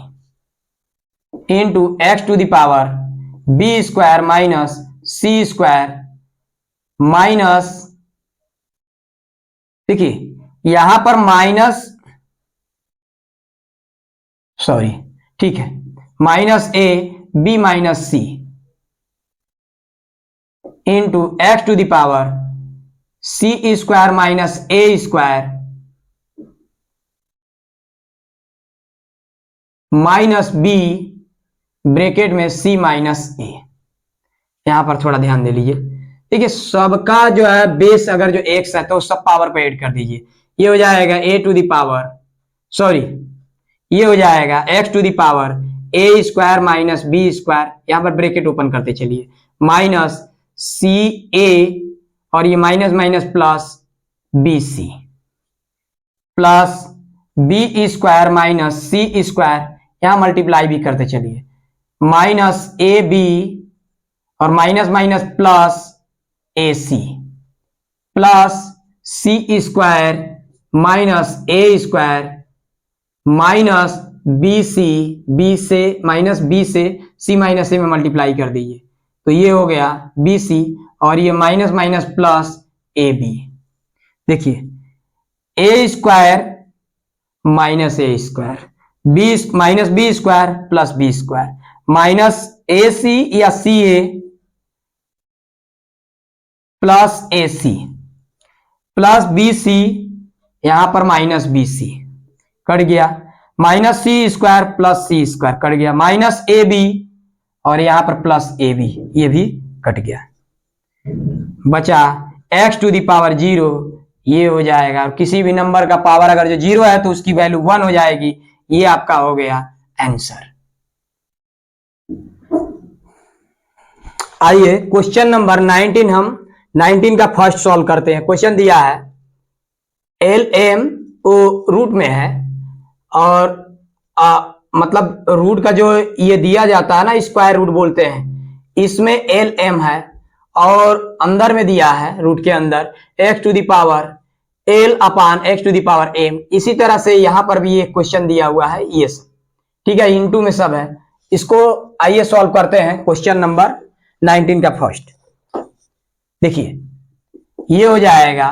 into x to the power b square minus c square minus, देखिए यहां पर माइनस, सॉरी ठीक है, minus a b minus c into x to the power c square minus a square minus b bracket में सी माइनस ए। यहां पर थोड़ा ध्यान दे लीजिए, देखिए सबका जो है बेस अगर जो एक्स है तो सब पावर पे ऐड कर दीजिए। ये हो जाएगा ए टू द पावर, सॉरी ये हो जाएगा x to the power A square minus B square, यहां पर ब्रैकेट ओपन करते चलिए, माइनस सी ए और ये minus minus plus b c plus b square minus c square, यहां मल्टीप्लाई भी करते चलिए, माइनस ए बी और minus minus plus a c plus c square minus a square minus b से माइनस बी से सी माइनस ए में मल्टीप्लाई कर दीजिए तो ये हो गया बी सी, और ये minus minus plus a b. देखिए a square minus a square, b minus B square plus b square, minus a c या c a plus a c plus b c, यहां पर माइनस बी सी कट गया, minus c square plus c square cut गया, माइनस ए बी और यहां पर प्लस ए बी, ये भी कट गया। बचा एक्स टू दी पावर 0, ये हो जाएगा। और किसी भी नंबर का पावर अगर जो 0 है तो उसकी वैल्यू 1 हो जाएगी। ये आपका हो गया आंसर। आइए क्वेश्चन नंबर 19 हम 19 का फर्स्ट सॉल्व करते हैं। क्वेश्चन दिया है एल एम ओ रूट में है, और मतलब रूट का जो ये दिया जाता है ना, स्क्वायर रूट बोलते हैं, इसमें एल एम है, और अंदर में दिया है रूट के अंदर X to the power L upon x to the power M. इसी तरह से यहां पर भी एक क्वेश्चन दिया हुआ है ये सब, ठीक है, इनटू में सब है। इसको आइए सॉल्व करते हैं। क्वेश्चन नंबर 19 का फर्स्ट देखिए, ये हो जाएगा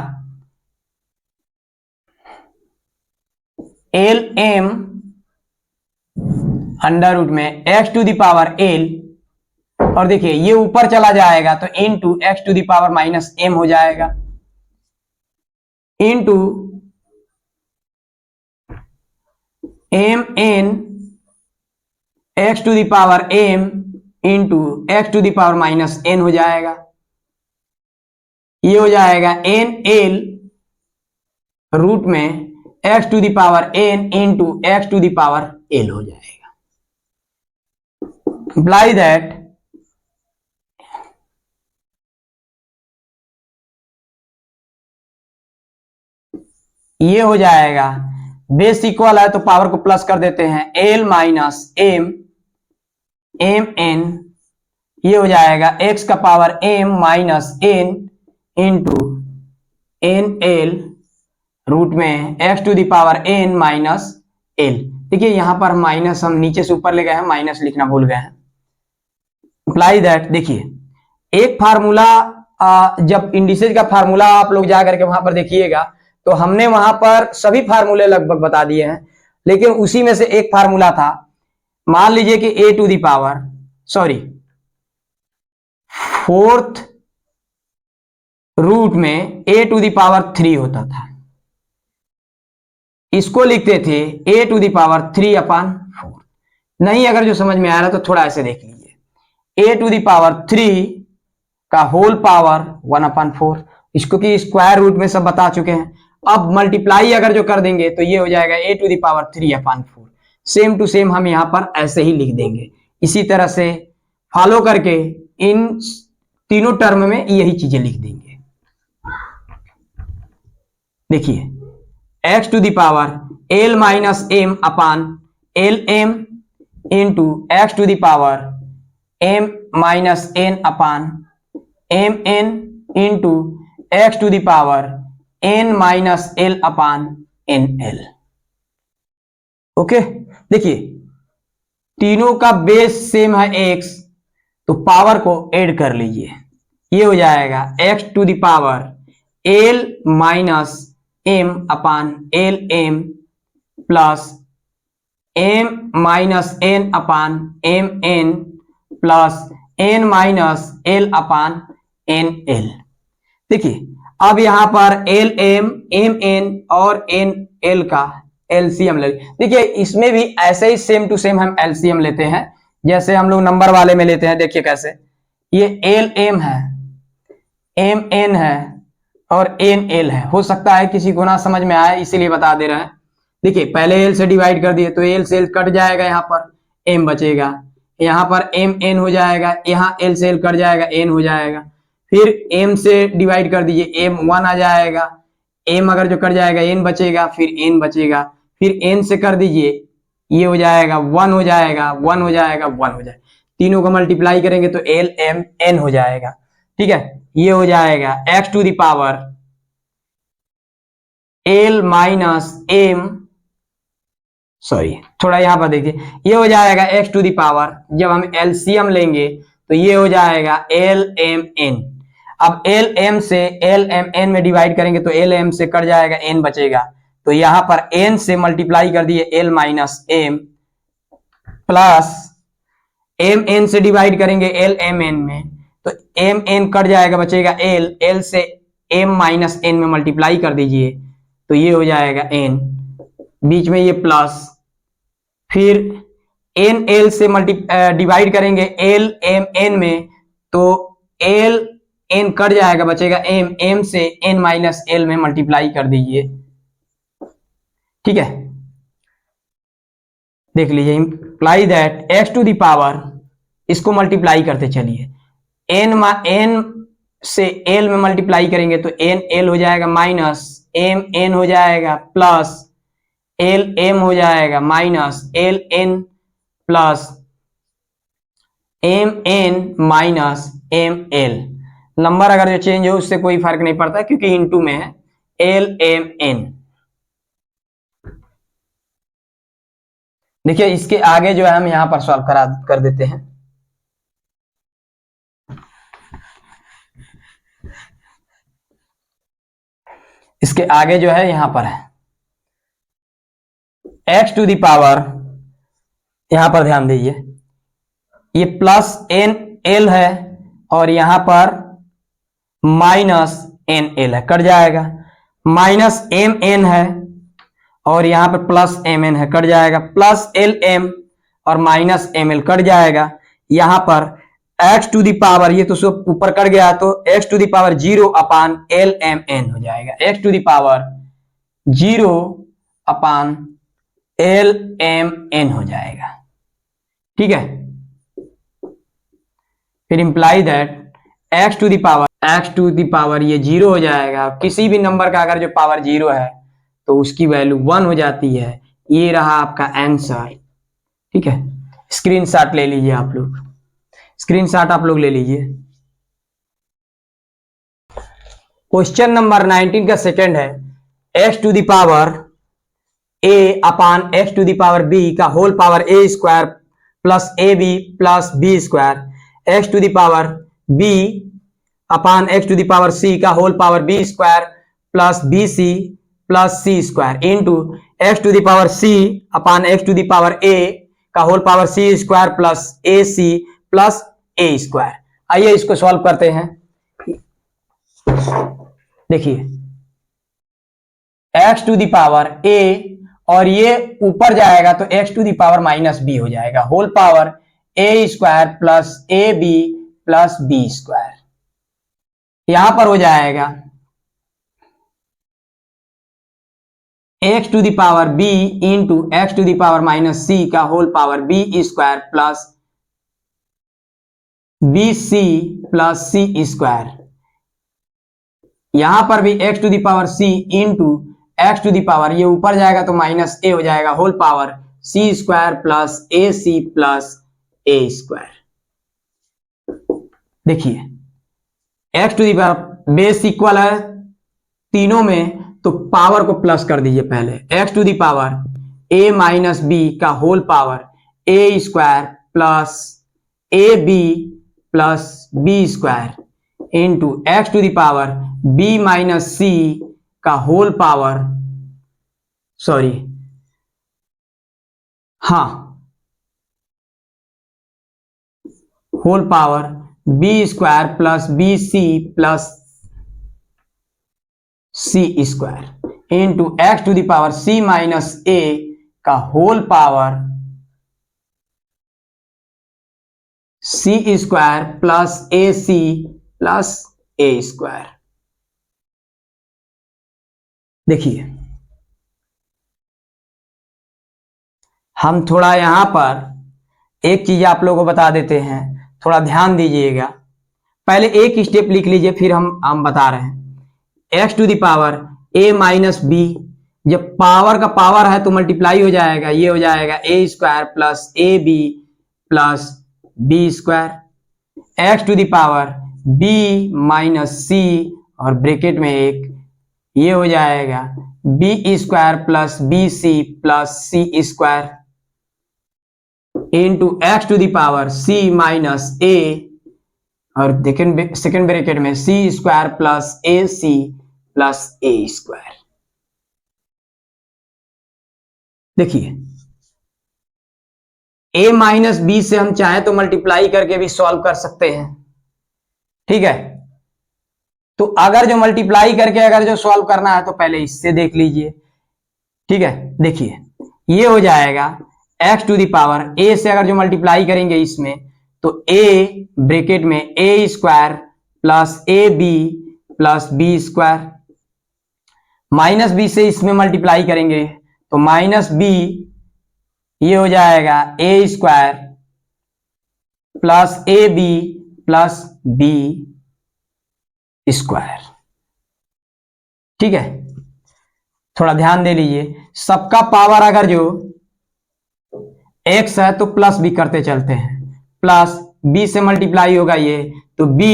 एल एम अंडर रूट में x to the power L, और देखिए ये ऊपर चला जाएगा तो into X to the power minus M हो जाएगा, into M N X to the power M into x to the power minus N हो जाएगा। ये हो जाएगा एन एल रूट में x to the power N into x to the power L हो जाएगा। इम्प्लाई दैट ये हो जाएगा, बेस इक्वल है तो पावर को प्लस कर देते हैं, l minus m m n, ये हो जाएगा एक्स का power m minus n into n L root में x to the power n minus l. देखिए यहां पर माइनस हम नीचे से ऊपर ले गए हैं, माइनस लिखना भूल गए हैं। अप्लाई दैट, देखिए एक फार्मूला, जब इंडिसेज का फार्मूला आप लोग जा करके वहां पर देखिएगा तो हमने वहां पर सभी फार्मूले लगभग बता दिए हैं, लेकिन उसी में से एक फार्मूला था, मान लीजिए कि a to the power fourth root में ए टू दी पावर 3 होता था, इसको लिखते थे ए टू दी पावर 3/4। नहीं अगर जो समझ में आ रहा तो थोड़ा ऐसे देख लीजिए, ए टू दी पावर 3 का होल पावर 1/4, इसको कि स्क्वायर रूट में सब बता चुके हैं। अब मल्टीप्लाई अगर जो कर देंगे तो ये हो जाएगा ए to the power 3/4। Same to same हम यहां पर ऐसे ही लिख देंगे। इसी तरह से फॉलो करके इन तीनों टर्म में यही चीजें लिख देंगे। देखिए x to the power l minus m upon l m into x to the power m minus n upon m n into x to the power n minus l upon n l. Okay, देखिए तीनों का बेस सेम है एक्स, तो पावर को ऐड कर लीजिए। ये हो जाएगा x to the power l minus m upon l m plus m minus n upon m N plus N minus l upon n L. देखिए अब यहां पर एल एम एम एन और एन एल का एलसीएम ले, देखिए इसमें भी ऐसे ही सेम टू सेम हम एलसीएम लेते हैं जैसे हम लोग नंबर वाले में लेते हैं। देखिए कैसे, ये एल एम है, एम एन है और एन एल है। हो सकता है किसी को ना समझ में आए इसीलिए बता दे रहे हैं। देखिए पहले एल से डिवाइड कर दिए तो एल से एल कट जाएगा, यहाँ पर एम बचेगा, यहाँ पर एम एन हो जाएगा, यहाँ एल से एल कट जाएगा, एन हो जाएगा। फिर एम से डिवाइड कर दीजिए, एम 1 आ जाएगा, एम अगर जो कट जाएगा एन बचेगा, फिर एन बचेगा, फिर एन से कर दीजिए, ये हो जाएगा 1 हो जाएगा, 1 हो जाएगा, 1 हो जाएगा। तीनों को मल्टीप्लाई करेंगे तो एल एम एन हो जाएगा। ठीक है, ये हो जाएगा x to the power l minus m, sorry थोड़ा यहां पर देखिए, ये हो जाएगा एक्स टू दी पावर, जब हम एलसीएम लेंगे तो ये हो जाएगा एल एम एन। अब एल एम से एल एम एन में डिवाइड करेंगे तो एल एम से कट जाएगा, एन बचेगा, तो यहां पर एन से मल्टीप्लाई कर दिए l minus m, plus M n से डिवाइड करेंगे एल एम एन में तो एम एन कट जाएगा, बचेगा एल, एल से एम माइनस एन में मल्टीप्लाई कर दीजिए तो ये हो जाएगा एन, बीच में ये प्लस, फिर एन एल से डिवाइड करेंगे एल एम एन में तो एल एन कट जाएगा, बचेगा एम, एम से एन माइनस एल में मल्टीप्लाई कर दीजिए। ठीक है, देख लीजिए, imply that x to the power, इसको मल्टीप्लाई करते चलिए, एन से एल में मल्टीप्लाई करेंगे तो एन एल हो जाएगा माइनस एम एन हो जाएगा, प्लस एल एम हो जाएगा minus L N plus M N minus M l. Number अगर जो चेंज हो उससे कोई फर्क नहीं पड़ता क्योंकि इनटू में है, एल एम एन। देखिए इसके आगे जो है हम यहां पर सॉल्व कर देते हैं। इसके आगे जो है यहां पर है एक्स टू द पावर, यहां पर ध्यान दीजिए, ये प्लस एन एल है और यहां पर माइनस एन एल है, कट जाएगा, माइनस एम एन है और यहां पर प्लस एम एन है, कट जाएगा, प्लस एल एम और माइनस एम एल कट जाएगा, यहां पर एक्स टू द पावर, ये तो सब ऊपर कट गया तो x to the power 0 upon l m n हो जाएगा, x to the power 0 upon l m n हो जाएगा। ठीक है, फिर imply that x to the power ये 0 हो जाएगा, किसी भी नंबर का अगर जो पावर 0 है तो उसकी वैल्यू 1 हो जाती है। ये रहा आपका आंसर। ठीक है, स्क्रीनशॉट ले लीजिए आप लोग, स्क्रीनशॉट आप लोग ले लीजिए। क्वेश्चन नंबर 19 का सेकंड है, x to the power a upon x to the power b का whole power A square plus a b plus b square, x to the power b upon x to the power c का whole power b square plus b c plus c square into x to the power c upon x to the power a का whole power c square plus a c plus a square. आइए इसको सॉल्व करते हैं। देखिए x to the power a और ये ऊपर जाएगा तो x to the power minus b हो जाएगा, whole power A square plus a b plus b square, यहां पर हो जाएगा x to the power b into x to the power minus c का whole power b square plus b c plus c square, यहां पर भी x to the power c into x to the power, ये ऊपर जाएगा तो माइनस ए हो जाएगा, whole power c square plus a c plus a square. देखिए x to the power base equal है तीनों में तो पावर को प्लस कर दीजिए पहले, x to the power a minus b का whole power A square plus a b plus b square into x to the power b minus c का होल पावर, सॉरी हाँ, whole power b square plus b c plus c square into x to the power c minus a का whole power c square plus a c plus a square. देखिए हम थोड़ा यहां पर एक चीज आप लोगों को बता देते हैं, थोड़ा ध्यान दीजिएगा, पहले एक स्टेप लिख लीजिए फिर हम बता रहे हैं। X to the power a minus b, जब पावर का पावर है तो मल्टीप्लाई हो जाएगा, ये हो जाएगा a square plus a b plus b square, x to the power b minus c और ब्रैकेट में एक, ये हो जाएगा b square plus b c plus c square into x to the power c minus a और सेकेंड ब्रैकेट में c square plus a c plus a square. देखिए a माइनस बी से हम चाहें तो मल्टीप्लाई करके भी सॉल्व कर सकते हैं, ठीक है। तो अगर जो मल्टीप्लाई करके अगर जो सॉल्व करना है तो पहले इससे देख लीजिए, ठीक है। देखिए ये हो जाएगा x to the power a से अगर जो मल्टीप्लाई करेंगे इसमें तो a ब्रैकेट में a square plus a b plus b square, minus b से इसमें मल्टीप्लाई करेंगे तो माइनस बी, ये हो जाएगा a square plus a b plus b square, ठीक है। थोड़ा ध्यान दे लीजिए, सबका पावर अगर जो x है तो प्लस बी करते चलते हैं, प्लस b से मल्टीप्लाई होगा ये तो b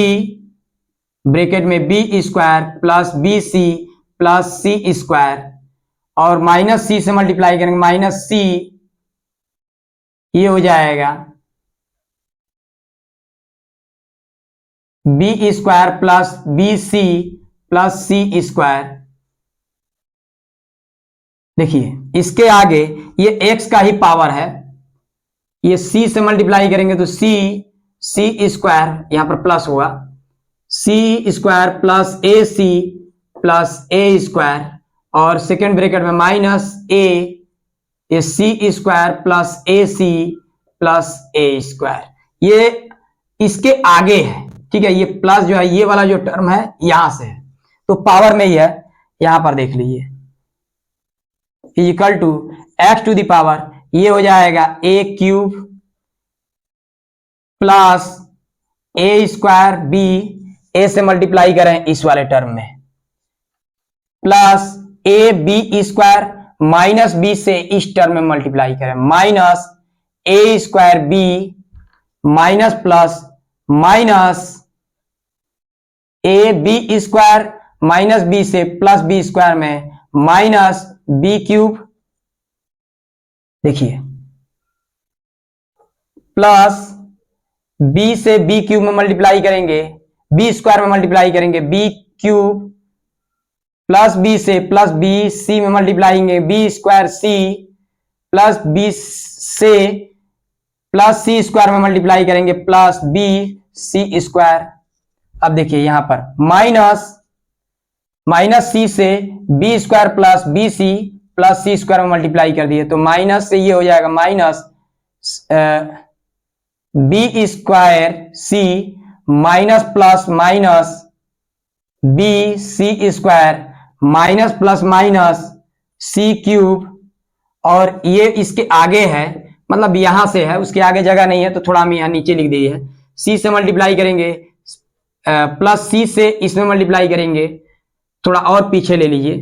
ब्रैकेट में b square plus b c plus c square, और माइनस सी से मल्टीप्लाई करेंगे माइनस सी, ये हो जाएगा b square plus b c plus c square. देखिए इसके आगे ये x का ही पावर है, ये c से मल्टीप्लाई करेंगे तो सी स्क्वायर, यहां पर प्लस हुआ सी square plus a c plus a square, और सेकेंड ब्रैकेट में माइनस ए, ये सी square plus a c plus a square, ये इसके आगे है, ठीक है। ये प्लस जो है ये वाला जो टर्म है यहां से है तो पावर में ही है, यहां पर देख लीजिए equal to x to the power, ये हो जाएगा a cube plus a square b, a से मल्टीप्लाई करें इस वाले टर्म में, plus a b square minus b से इस टर्म में मल्टीप्लाई करें minus a square b minus plus minus a b square minus b से प्लस बी स्क्वायर में माइनस बी क्यूब, देखिए प्लस बी से बी क्यूब में मल्टीप्लाई करेंगे, बी स्क्वायर में मल्टीप्लाई करेंगे बी क्यूब, प्लस बी से प्लस बी सी में मल्टीप्लाई करेंगे b square c, plus b से प्लस सी स्क्वायर में मल्टीप्लाई करेंगे प्लस बी सी स्क्वायर। अब देखिए यहां पर माइनस सी से b square plus b c plus c square में मल्टीप्लाई कर दिए तो माइनस से ये हो जाएगा minus B square c minus plus minus b c square minus plus minus c cube, और ये इसके आगे है मतलब यहां से है, उसके आगे जगह नहीं है तो थोड़ा हम यहां नीचे लिख दिए है, सी से मल्टीप्लाई करेंगे प्लस सी से इसमें मल्टीप्लाई करेंगे, थोड़ा और पीछे ले लीजिए,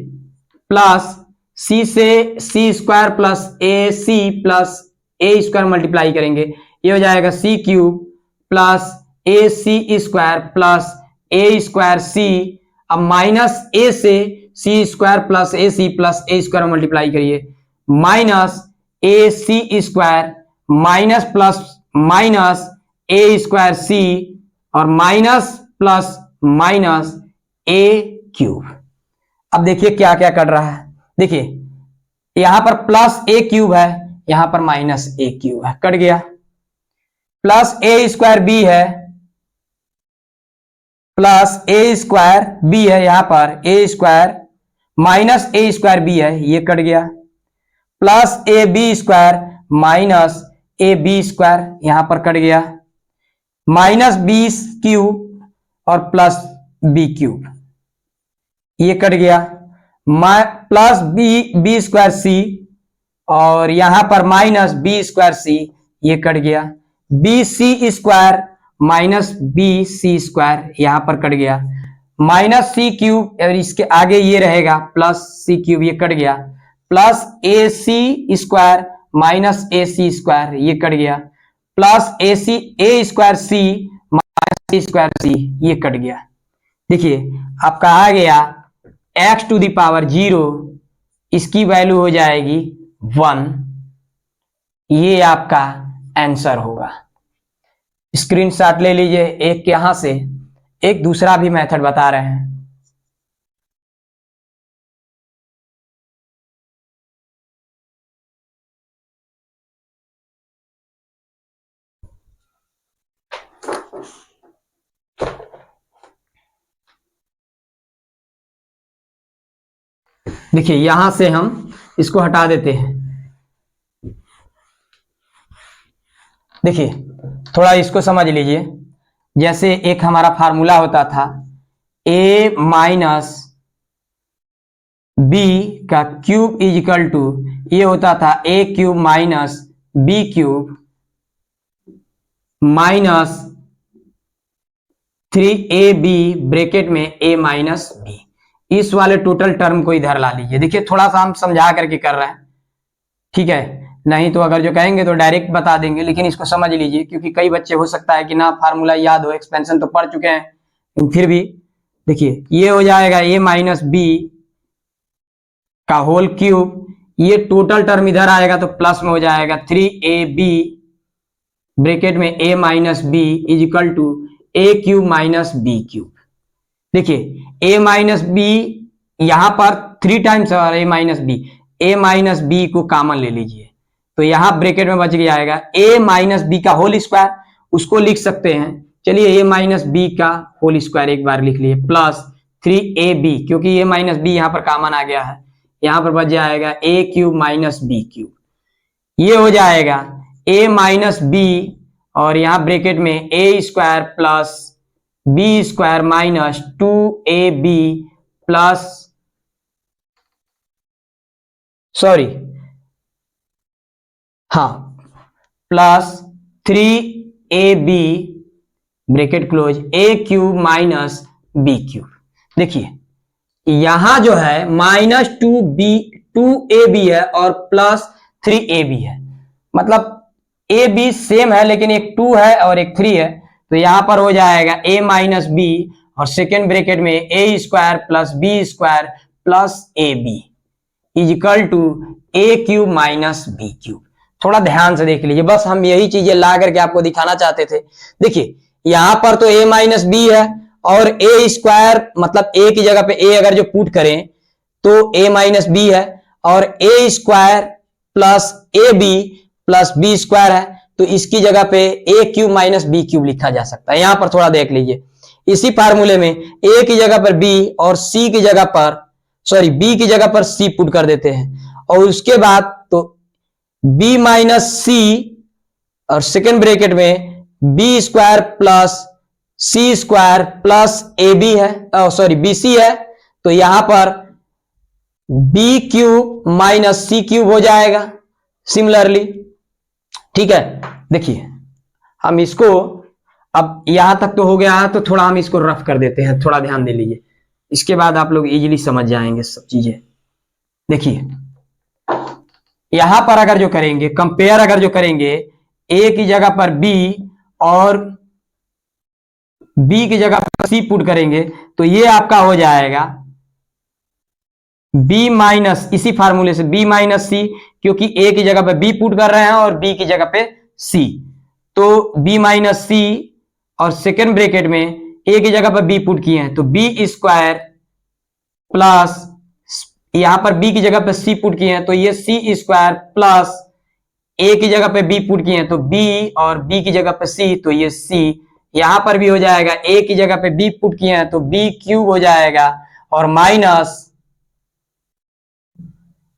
प्लस सी से सी square plus a c plus a square multiply करेंगे, ये हो जाएगा सी cube plus a C square plus a square सी, अब माइनस ए से सी square plus a c plus a square multiply करिए minus a C square minus plus minus a square c और minus plus minus a cube. अब देखिए क्या क्या कर रहा है, देखिए यहां पर प्लस ए क्यूब है, यहां पर माइनस ए क्यूब है, कट गया, प्लस ए स्क्वायर बी है प्लस ए स्क्वायर बी है, यहां पर a square minus a square b है, ये कट गया, plus a b square minus a b square, यहां पर कट गया, माइनस बी क्यूब और प्लस बी क्यूब, ये कट गया, प्लस बी स्क्वायर सी और यहां पर माइनस बी स्क्वायर सी, ये कट गया, b c square minus b c square, यहां पर कट गया, माइनस सी क्यूब और इसके आगे ये रहेगा प्लस सी क्यूब, ये कट गया, plus a C square minus a C square, ये कट गया, plus a square c minus c square सी, ये कट गया। देखिए आपका आ गया x टू द पावर 0, इसकी वैल्यू हो जाएगी 1, ये आपका आंसर होगा। स्क्रीनशॉट ले लीजिए एक यहां से, एक दूसरा भी मेथड बता रहे हैं। देखिए यहां से हम इसको हटा देते हैं। देखिए थोड़ा इसको समझ लीजिए, जैसे एक हमारा फार्मूला होता था a माइनस बी का क्यूब इज इक्वल टू, ये होता था a cube minus b cube minus 3ab bracket में a माइनस बी। इस वाले टोटल टर्म को इधर ला लीजिए। देखिए थोड़ा सा हम समझा करके कर रहे हैं, ठीक है, नहीं तो अगर जो कहेंगे तो डायरेक्ट बता देंगे, लेकिन इसको समझ लीजिए क्योंकि कई बच्चे हो सकता है कि ना फार्मूला याद हो, एक्सपेंशन तो पढ़ चुके हैं, लेकिन फिर भी देखिए ये हो जाएगा a माइनस बी का होल क्यूब, ये टोटल टर्म इधर आएगा तो प्लस में हो जाएगा 3ab ब्रैकेट में a minus b is equal to a cube minus b cube. देखिए a माइनस बी यहां पर 3 टाइम्स और a माइनस बी को कॉमन ले लीजिए तो यहां ब्रैकेट में बच जाएगा a माइनस बी का होल स्क्वायर, उसको लिख सकते हैं, चलिए a माइनस बी का होल स्क्वायर एक बार लिख लिए प्लस 3ab, क्योंकि a माइनस बी यहां पर कॉमन आ गया है, यहां पर बच जाएगा a cube minus b cube. ये हो जाएगा a माइनस बी और यहां ब्रैकेट में a square plus b square minus 2ab plus plus 3ab bracket close a cube minus b cube. देखिए यहां जो है माइनस 2ab है और प्लस 3ab है, मतलब ए बी सेम है लेकिन एक 2 है और एक 3 है, तो यहां पर हो जाएगा a माइनस बी और सेकेंड ब्रैकेट में a square plus b square plus a b is equal to a cube minus b cube. थोड़ा ध्यान से देख लीजिए, बस हम यही चीजें ला करके आपको दिखाना चाहते थे। देखिए यहां पर तो a माइनस बी है और a स्क्वायर मतलब a की जगह पे a अगर जो पुट करें तो a माइनस बी है और a square plus a b plus b square है, तो इसकी जगह पे a cube minus b cube लिखा जा सकता है। यहां पर थोड़ा देख लीजिए, इसी फार्मूले में a की जगह पर b और c की जगह पर b की जगह पर c पुट कर देते हैं और उसके बाद तो b माइनस सी और सेकेंड ब्रैकेट में b square plus c square plus a b है, बी सी है, तो यहां पर b cube minus c cube हो जाएगा सिमिलरली, ठीक है। देखिए हम इसको अब यहां तक तो हो गया है, तो थोड़ा हम इसको रफ कर देते हैं, थोड़ा ध्यान दे लीजिए, इसके बाद आप लोग इजीली समझ जाएंगे सब चीजें। देखिए यहां पर अगर जो करेंगे कंपेयर, अगर जो करेंगे a की जगह पर b और b की जगह पर c पुट करेंगे तो ये आपका हो जाएगा b माइनस, इसी फार्मूले से b माइनस सी, क्योंकि a की जगह पर b पुट कर रहे हैं और b की जगह पे c, तो b माइनस सी और सेकेंड ब्रैकेट में a की जगह पर b पुट किए हैं तो b स्क्वायर प्लस यहां पर b की जगह पे c पुट किए हैं तो ये c स्क्वायर प्लस a की जगह पे b पुट किए हैं तो b और b की जगह पे c तो ये c, यहां पर भी हो जाएगा a की जगह पे b पुट किए हैं तो b क्यूब हो जाएगा और माइनस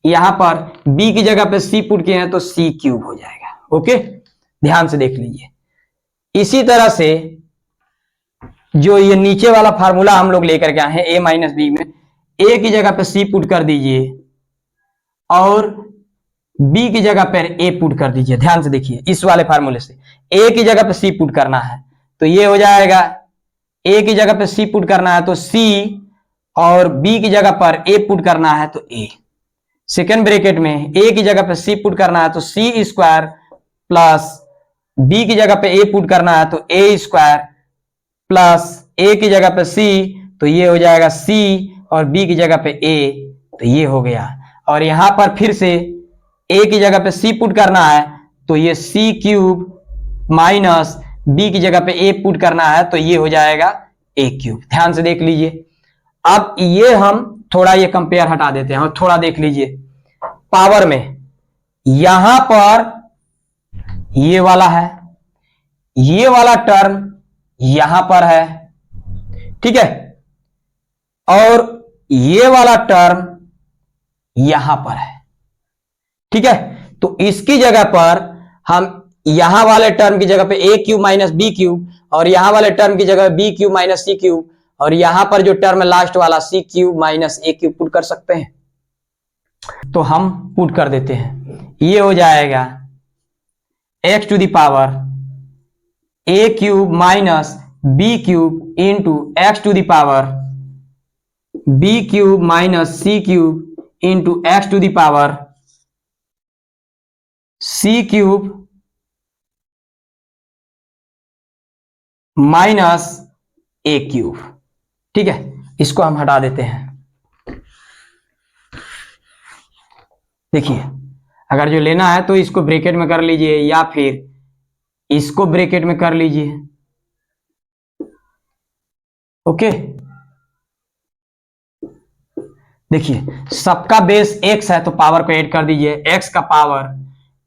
यहां पर b की जगह पे c पुट किए हैं तो c क्यूब हो जाएगा। ओके, ध्यान से देख लीजिए। इसी तरह से जो ये नीचे वाला फार्मूला हम लोग लेकर के आए हैं a माइनस बी में, a की जगह पे c पुट कर दीजिए और b की जगह पर a पुट कर दीजिए। ध्यान से देखिए, इस वाले फार्मूले से a की जगह पे c पुट करना है तो ये हो जाएगा a की जगह पे c पुट करना है तो c और b की जगह पर a पुट करना है तो a, सेकेंड ब्रैकेट में a की जगह पे c पुट करना है तो c स्क्वायर प्लस b की जगह पे a पुट करना है तो a स्क्वायर प्लस a की जगह पे c तो ये हो जाएगा c और b की जगह पे a, तो ये हो गया। और यहां पर फिर से a की जगह पे c पुट करना है तो ये c क्यूब माइनस बी की जगह पे ए पुट करना है तो ये हो जाएगा ए क्यूब। ध्यान से देख लीजिए। अब ये हम थोड़ा ये कंपेयर हटा देते हैं और थोड़ा देख लीजिए पावर में, यहां पर ये वाला है, ये वाला टर्म यहां पर है, ठीक है, और ये वाला टर्म यहां पर है, ठीक है। तो इसकी जगह पर हम यहां वाले टर्म की जगह पे ए क्यूब माइनस बी क्यूब और यहां वाले टर्म की जगह B cube minus c cube और यहां पर जो टर्म है लास्ट वाला सी cube minus a cube put कर सकते हैं। तो हम पुट कर देते हैं, ये हो जाएगा x to the power a cube minus b cube into x to the power b cube minus c cube into x to the power c cube minus a cube, ठीक है। इसको हम हटा देते हैं। देखिए अगर जो लेना है तो इसको ब्रैकेट में कर लीजिए या फिर इसको ब्रैकेट में कर लीजिए, ओके। देखिए सबका बेस x है तो पावर को ऐड कर दीजिए, x का power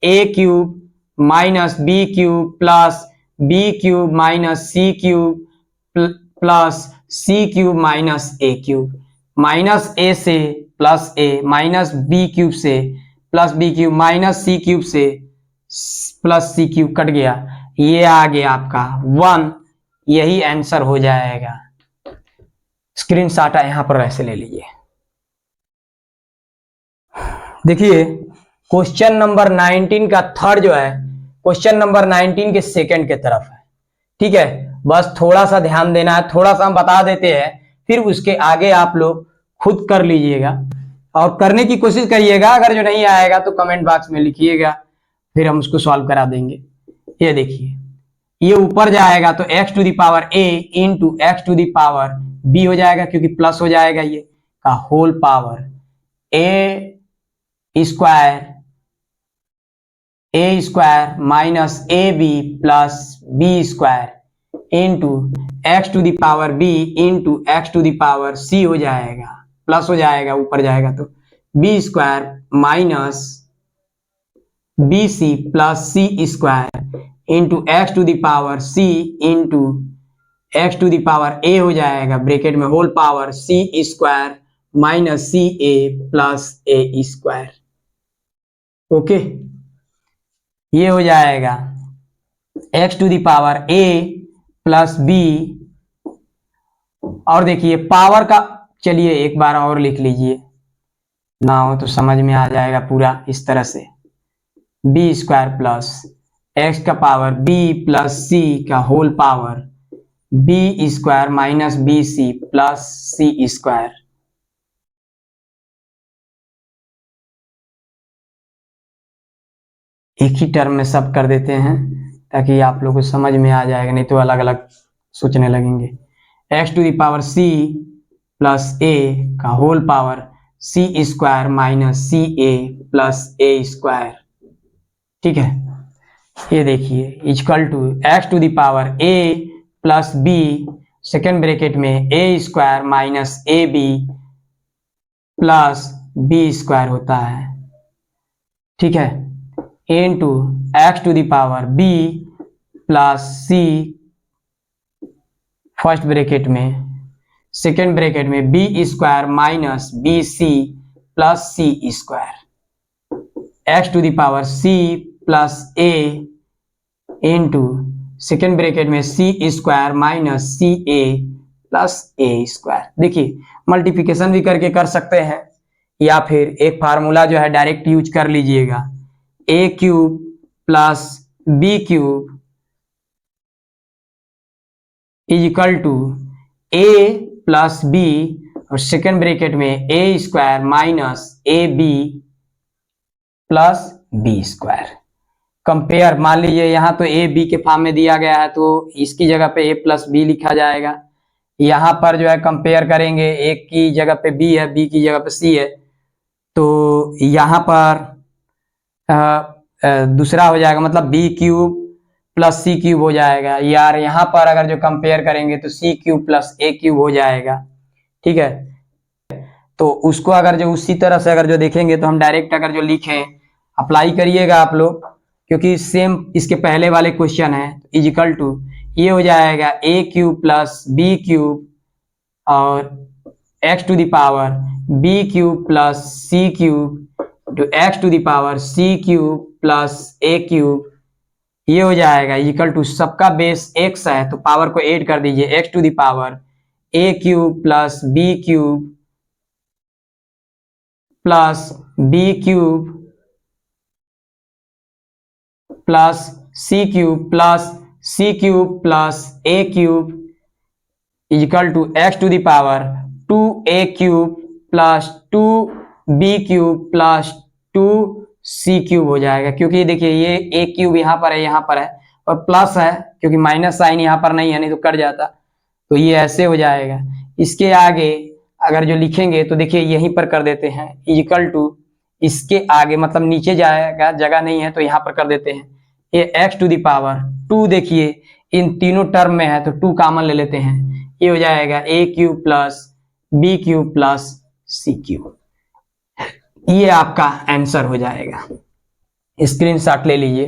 a cube minus b cube plus b cube minus c cube plus c cube minus a cube, minus a से plus a minus b cube से plus b cube minus c cube से प्लस सी क्यूब कट गया, ये आ गया आपका 1, यही आंसर हो जाएगा। स्क्रीनशॉट यहां पर ऐसे ले लीजिए। देखिए क्वेश्चन नंबर 19 का थर्ड जो है क्वेश्चन नंबर 19 के सेकंड के तरफ है, ठीक है। बस थोड़ा सा ध्यान देना है, थोड़ा सा हम बता देते हैं, फिर उसके आगे आप लोग खुद कर लीजिएगा और करने की कोशिश करिएगा। अगर जो नहीं आएगा तो कमेंट बॉक्स में लिखिएगा, फिर हम उसको सॉल्व करा देंगे। ये देखिए ये ऊपर जाएगा तो x to the power a into x to the power b हो जाएगा, क्योंकि प्लस हो जाएगा ये का whole power A square minus a b plus b square into x to the power b into x to the power c हो जाएगा, प्लस हो जाएगा ऊपर जाएगा तो b square minus b c plus c square into x to the power c into x to the power a हो जाएगा ब्रैकेट में whole power c square minus c a plus a square, okay. ये हो जाएगा x to the power A plus b, और देखिए पावर का, चलिए एक बार और लिख लीजिए, ना हो तो समझ में आ जाएगा पूरा इस तरह से, बी स्क्वायर प्लस एक्स का पावर बी प्लस सी का whole power b square minus b c plus c square, एक ही टर्म में सब कर देते हैं ताकि आप लोगों को समझ में आ जाएगा, नहीं तो अलग अलग सोचने लगेंगे। X to the power c plus a का whole power c square minus c a plus a square, ठीक है। ये देखिए equal to x to the power A plus b second bracket में a square minus a b plus b square होता है, ठीक है, into x to the power b plus c first bracket में सेकेंड ब्रैकेट में b square minus b c plus c square, x to the power c plus a into second bracket में c square minus c a plus a square. देखिए मल्टीप्लिकेशन भी करके कर सकते हैं या फिर एक फार्मूला जो है डायरेक्ट यूज कर लीजिएगा, a cube plus b cube is equal to a plus b और सेकेंड ब्रैकेट में a square minus a b plus b square. Compare, मान लीजिए यहाँ तो ए बी के फॉर्म में दिया गया है तो इसकी जगह पे ए प्लस बी लिखा जाएगा, यहाँ पर जो है कंपेयर करेंगे, एक की जगह पे बी है, बी की जगह पे सी है, तो यहाँ पर दूसरा हो जाएगा, मतलब B cube plus c cube हो जाएगा, यार यहाँ पर अगर जो कंपेयर करेंगे तो सी क्यूब प्लस ए क्यूब हो जाएगा। ठीक है, तो उसको अगर जो उसी तरह से अगर जो देखेंगे तो हम डायरेक्ट अगर जो लिखें, अप्लाई करिएगा आप लोग, क्योंकि सेम इसके पहले वाले क्वेश्चन है। इजिकल टू ये हो जाएगा a cube plus b cube और x to the power b cube plus c cube to x to the power c cube plus a cube, ये हो जाएगा इक्वल टू, सबका बेस एक्स है तो पावर को ऐड कर दीजिए, x to the power a cube plus b cube plus b cube plus c cube plus c cube plus a cube equal to x to the power 2a³ plus 2b³ plus 2c³ हो जाएगा, क्योंकि देखिए ये a क्यूब यहाँ पर है, यहाँ पर है, और प्लस है क्योंकि माइनस साइन यहाँ पर नहीं है, नहीं तो कट जाता, तो ये ऐसे हो जाएगा। इसके आगे अगर जो लिखेंगे तो देखिए यहीं पर कर देते हैं इक्वल टू, इसके आगे मतलब नीचे जाएगा, जगह नहीं है तो यहाँ पर कर देते हैं ये एक्स टू द पावर 2, देखिए इन तीनों टर्म में है तो 2 कॉमन ले लेते हैं, ये हो जाएगा a³ plus b³ plus c³। ये आपका आंसर हो जाएगा, स्क्रीनशॉट ले लीजिए।